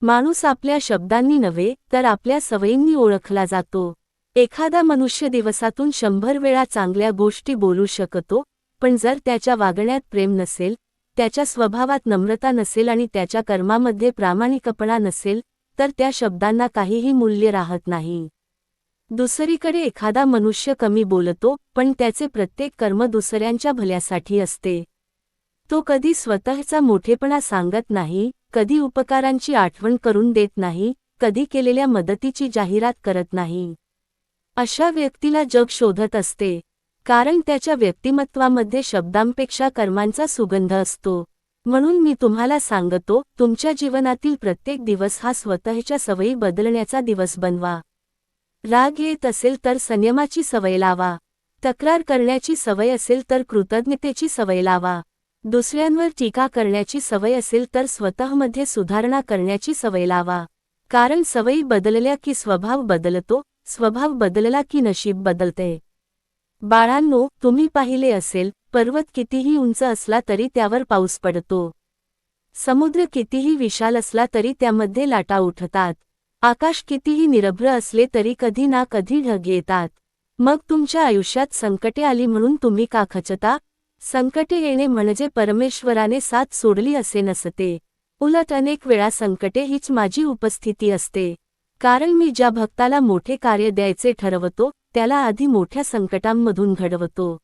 माणूस आपल्या शब्दांनी नव्हे, तर आपल्या सवयींनी ओळखला जातो. एखादा मनुष्य दिवसातून 100 वेळा चांगल्या गोष्टी बोलू शकतो, पण जर त्याच्या वागण्यात प्रेम नसेल, त्याच्या स्वभावात नम्रता नसेल आणि त्याच्या कर्मामध्ये प्रामाणिकपणा नसेल, तर त्या शब्दांना काहीही मूल्य राहत नाही. दुसरीकडे एखादा मनुष्य कमी बोलतो, पण त्याचे प्रत्येक कर्म दुसऱ्यांच्या भल्यासाठी असते. तो कधी स्वतःचा मोठेपणा सांगत नाही, कधी उपकारांची आठवण करून देत नाही, कधी केलेल्या मदतीची जाहिरात करत नाही. अशा व्यक्तीला जग शोधत असते, कारण त्याच्या व्यक्तिमत्वामध्ये शब्दांपेक्षा कर्मांचा सुगंध असतो. म्हणून मी तुम्हाला सांगतो, तुमच्या जीवनातील प्रत्येक दिवस हा स्वतःच्या सवयी बदलण्याचा दिवस बनवा. राग येत असेल तर संयमाची सवय लावा. तक्रार करण्याची सवय असेल तर कृतज्ञतेची सवय लावा. दुसऱ्यांवर टीका करण्याची सवय असेल तर स्वतःमध्ये सुधारणा करण्याची सवय लावा. कारण सवयी बदलल्या की स्वभाव बदलतो, स्वभाव बदलला की नशीब बदलते. बाळांनो, तुम्ही पाहिले असेल, पर्वत कितीही उंच असला तरी त्यावर पाऊस पडतो. समुद्र कितीही विशाल असला तरी त्यामध्ये लाटा उठतात. आकाश कितीही निरभ्र असले तरी कधी ना कधी ढग येतात. मग तुमच्या आयुष्यात संकटे आली म्हणून तुम्ही का खचता? संकटे येणे म्हणजे परमेश्वराने साथ सोडली असे नसते. उलट अनेक वेळा संकटे हीच माझी उपस्थिती असते. कारण मी ज्या भक्ताला मोठे कार्य द्यायचे ठरवतो, त्याला आधी मोठ्या संकटांमधून घडवतो.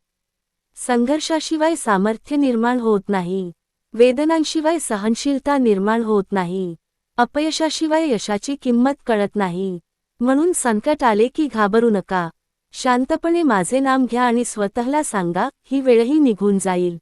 संघर्षाशिवाय सामर्थ्य निर्माण होत नाही. वेदनांशिवाय सहनशीलता निर्माण होत नाही. अपयशाशिवाय यशाची किंमत कळत नाही. म्हणून संकट आले की घाबरू नका. शांतपणे माझे नाम घ्या आणि स्वतःला सांगा, ही वेळही निघून जाईल.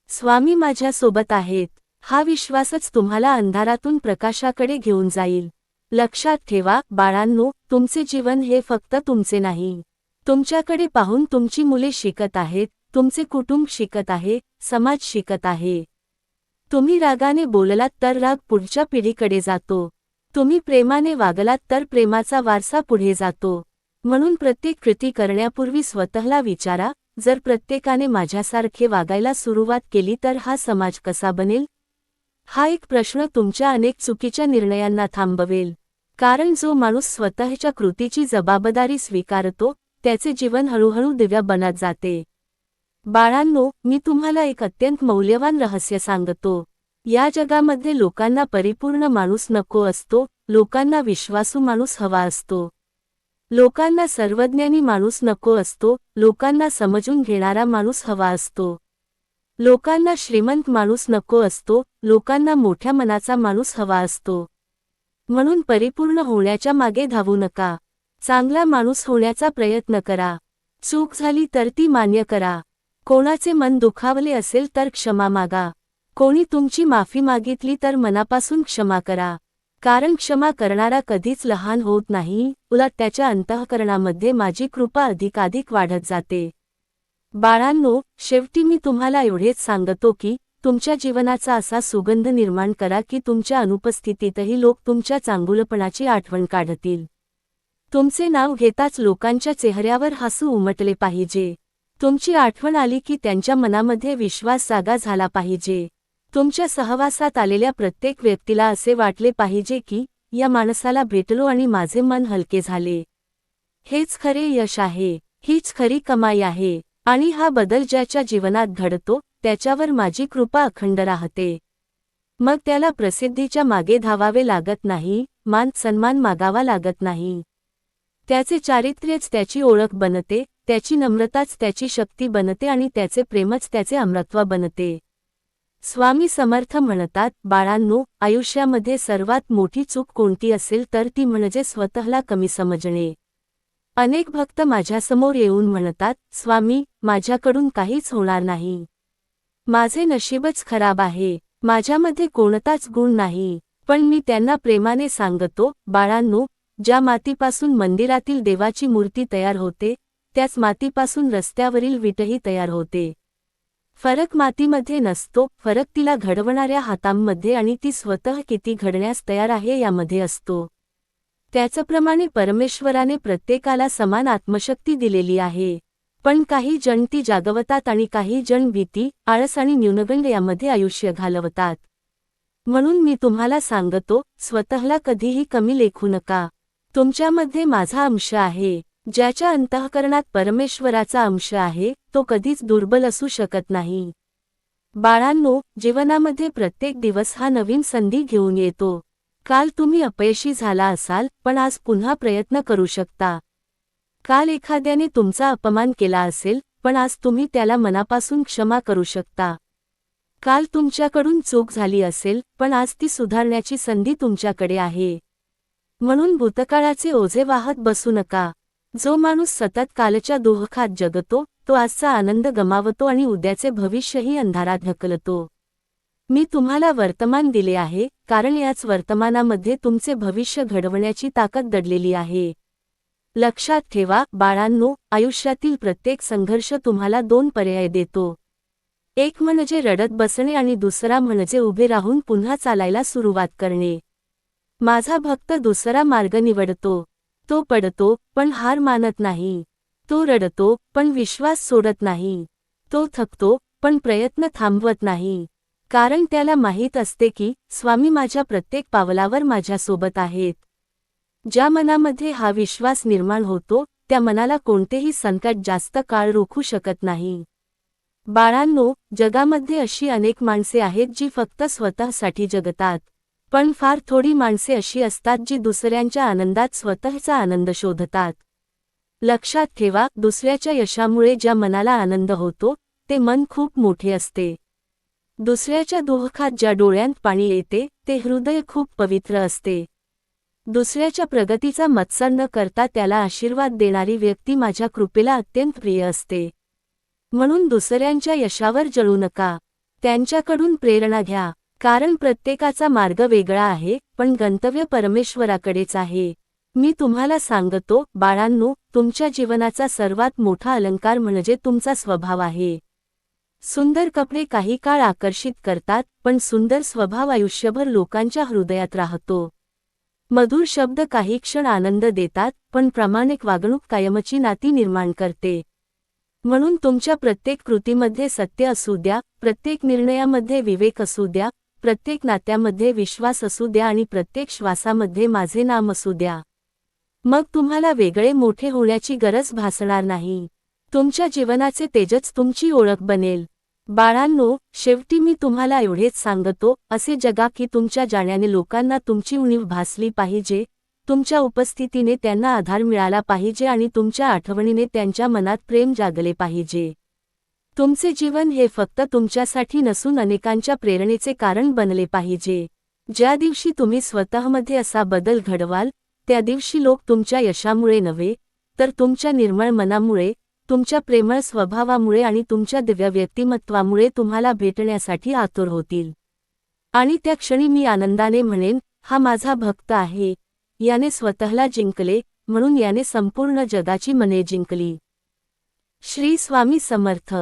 स्वामी माझ्या सोबत आहेत. हा विश्वासच तुम्हाला अंधारातून प्रकाशाकडे घेऊन जाईल. लक्षात ठेवा, बाळांनो, तुमचे जीवन हे फक्त तुमचे नाही. तुमच्याकडे पाहून तुमची मुले शिकत आहेत, तुमचे कुटुंब शिकत आहे, समाज शिकत आहे. तुम्ही रागाने बोललात तर राग पुढच्या पिढीकडे जातो. तुम्ही प्रेमाने वागलात तर प्रेमाचा वारसा पुढे जातो. म्हणून प्रत्येक कृती करण्यापूर्वी स्वतःला विचारा, जर प्रत्येकाने माझ्यासारखे वागायला सुरुवात केली तर हा समाज कसा बनेल? हा एक प्रश्न तुमच्या अनेक चुकीच्या निर्णयांना थांबवेल. कारण जो माणूस स्वतःच्या कृतीची जबाबदारी स्वीकारतो, त्याचे जीवन हळूहळू दिव्य बनत जाते. बाळांनो, मी तुम्हाला एक अत्यंत मौल्यवान रहस्य सांगतो. या जगामध्ये लोकांना परिपूर्ण माणूस नको असतो, लोकांना विश्वासू माणूस हवा असतो. लोकांना सर्वज्ञानी माणूस नको असतो, लोकांना समजून घेणारा माणूस हवा असतो. लोकांना श्रीमंत माणूस नको असतो, लोकांना मोठ्या मनाचा माणूस हवा असतो. म्हणून परिपूर्ण होण्याच्या मागे धावू नका. चांगला माणूस होण्याचा प्रयत्न करा. चूक झाली तर ती मान्य करा. कोणाचे मन दुखावले असेल तर क्षमा मागा. कोणी तुमची माफी मागितली तर मनापासून क्षमा करा. कारण क्षमा करणारा कधीच लहान होत नाही, उलट त्याच्या अंतःकरणामध्ये माझी कृपा अधिकाधिक वाढत जाते. बाळांनो, शेवटी मी तुम्हाला एवढेच सांगतो की तुमच्या जीवनाचा असा सुगंध निर्माण करा की तुमच्या अनुपस्थितीतही लोक तुमच्या चांगुलपणाची आठवण काढतील. तुमचे नाव घेताच लोकांच्या चेहऱ्यावर हसू उमटले पाहिजे. तुमची आठवण आली की त्यांच्या मनामध्ये विश्वास जागा झाला पाहिजे. तुमच्या सहवासात आलेल्या प्रत्येक व्यक्तीला असे वाटले पाहिजे की या माणसाला भेटलो आणि माझे मन हलके झाले. हेच खरे यश आहे, हीच खरी कमाई आहे. आणि हा बदल ज्याच्या जीवनात घडतो त्याच्यावर माझी कृपा अखंड राहते. मग त्याला प्रसिद्धीच्या मागे धावावे लागत नाही, मान सन्मान मागावा लागत नाही. त्याचे चारित्र्यच त्याची ओळख बनते, त्याची नम्रताच त्याची शक्ती बनते आणि त्याचे प्रेमच त्याचे अमरत्व बनते. स्वामी समर्थ म्हणतात, बाळांनो, आयुष्यामध्ये सर्वात मोठी चूक कोणती असेल तर ती म्हणजे स्वतःला कमी समजणे. अनेक भक्त माझ्यासमोर येऊन म्हणतात, स्वामी, माझ्याकडून काहीच होणार नाही. माझे नशीबच खराब आहे. माझ्यामध्ये कोणताच गुण नाही. पण मी त्यांना प्रेमाने सांगतो, बाळांनो, ज्या मातीपासून मंदिरातील देवाची मूर्ती तयार होते, त्याच मातीपासून रस्त्यावरील विटही तयार होते. फरक मातीमध्ये नसतो, फरक तिला घडवणाऱ्या हातांमध्ये आणि ती स्वतः किती घडण्यास तयार आहे यामध्ये असतो. त्याचप्रमाणे परमेश्वराने प्रत्येकाला समान आत्मशक्ती दिलेली आहे. पण काही जण ती जागवतात आणि काही जण भीती, आळस आणि न्यूनगंड यामध्ये आयुष्य घालवतात. म्हणून मी तुम्हाला सांगतो, स्वतःला कधीही कमी लेखू नका. तुमच्यामध्ये माझा अंश आहे. ज्याच्या अंतःकरणात परमेश्वराचा अंश आहे, तो कधीच दुर्बल असू शकत नाही. बाळांनो, जीवनामध्ये प्रत्येक दिवस हा नवीन संधी घेऊन येतो. काल तुम्ही अपयशी झाला असाल, पण आज पुन्हा प्रयत्न करू शकता. काल एखाद्याने तुमचा अपमान केला असेल, पण आज तुम्ही त्याला मनापासून क्षमा करू शकता. काल तुमच्याकडून चूक झाली असेल, पण आज ती सुधारण्याची संधी तुमच्याकडे आहे. म्हणून भूतकाळाचे ओझे वाहत बसू नका. जो माणूस सतत कालच्या दुःखात जगतो, तो आजचा आनंद गमावतो आणि उद्याचे भविष्यही अंधारात ढकलतो. मी तुम्हाला वर्तमान दिले आहे, कारण याच वर्तमानामध्ये तुमचे भविष्य घडवण्याची ताकद दडलेली आहे. लक्षात ठेवा, बाळांनो, आयुष्यातील प्रत्येक संघर्ष तुम्हाला 2 पर्याय देतो. एक म्हणजे रडत बसणे आणि दुसरा म्हणजे उभे राहून पुन्हा चालायला सुरुवात करणे. माझा भक्त दुसरा मार्ग निवडतो. तो पडतो, पण हार मानत नाही. तो रडतो, पण विश्वास सोडत नाही. तो थकतो, पण प्रयत्न थांबवत नाही. कारण त्याला माहीत असते की स्वामी माझ्या प्रत्येक पावलावर माझ्यासोबत आहेत. ज्या मनामध्ये हा विश्वास निर्माण होतो, त्या मनाला कोणतेही संकट जास्त काळ रोखू शकत नाही. बाळांनो, जगामध्ये अशी अनेक माणसे आहेत जी फक्त स्वतःसाठी जगतात. पण फार थोडी माणसे अशी असतात जी दुसऱ्यांच्या आनंदात स्वतःचा आनंद शोधतात. लक्षात ठेवा, दुसऱ्याच्या यशामुळे ज्या मनाला आनंद होतो, ते मन खूप मोठे असते. दुसऱ्याच्या दुःखात ज्या डोळ्यांत पाणी येते, ते हृदय खूप पवित्र असते. दुसऱ्याच्या प्रगतीचा मत्सर न करता त्याला आशीर्वाद देणारी व्यक्ती माझ्या कृपेला अत्यंत प्रिय असते. म्हणून दुसऱ्यांच्या यशावर जळू नका. त्यांच्याकडून प्रेरणा घ्या. कारण प्रत्येकाचा मार्ग वेगळा आहे, पण गंतव्य परमेश्वराकडेच आहे. मी तुम्हाला सांगतो बाळांनो, तुमच्या जीवनाचा सर्वात मोठा अलंकार म्हणजे तुमचा स्वभाव आहे. सुंदर कपडे काही काळ आकर्षित करतात, पण सुंदर स्वभाव आयुष्यभर लोकांच्या हृदयात राहतो. मधुर शब्द काही क्षण आनंद देतात, पण प्रामाणिक वागणूक कायमची नाती निर्माण करते. म्हणून तुमच्या प्रत्येक कृतीमध्ये सत्य असू द्या, प्रत्येक निर्णयामध्ये विवेक असू द्या, प्रत्येक नात्यामध्ये विश्वास असू द्या आणि प्रत्येक श्वासामध्ये माझे नाम असू द्या. मग तुम्हाला वेगळे मोठे होण्याची गरज भासणार नाही. तुमच्या जीवनाचे तेजच तुमची ओळख बनेल. बाळांनो, शेवटी मी तुम्हाला एवढेच सांगतो, असे जगा की तुमच्या जाण्याने लोकांना तुमची उणीव भासली पाहिजे, तुमच्या उपस्थितीने त्यांना आधार मिळाला पाहिजे आणि तुमच्या आठवणीने त्यांच्या मनात प्रेम जागले पाहिजे. तुमचे जीवन हे फक्त तुमच्यासाठी नसून अनेकांच्या प्रेरणेचे कारण बनले पाहिजे. ज्या दिवशी तुम्ही स्वतःमध्ये असा बदल घडवाल, त्या दिवशी लोक तुमच्या यशामुळे नव्हे, तर तुमच्या निर्मळ मनामुळे, तुमच्या प्रेमळ स्वभावामुळे आणि तुमच्या दिव्य व्यक्तिमत्वामुळे तुम्हाला भेटण्यासाठी आतुर होतील. आणि त्या क्षणी मी आनंदाने म्हणेन, हा माझा भक्त आहे. याने स्वतःला जिंकले, म्हणून याने संपूर्ण जगाची मने जिंकली. श्री स्वामी समर्थ.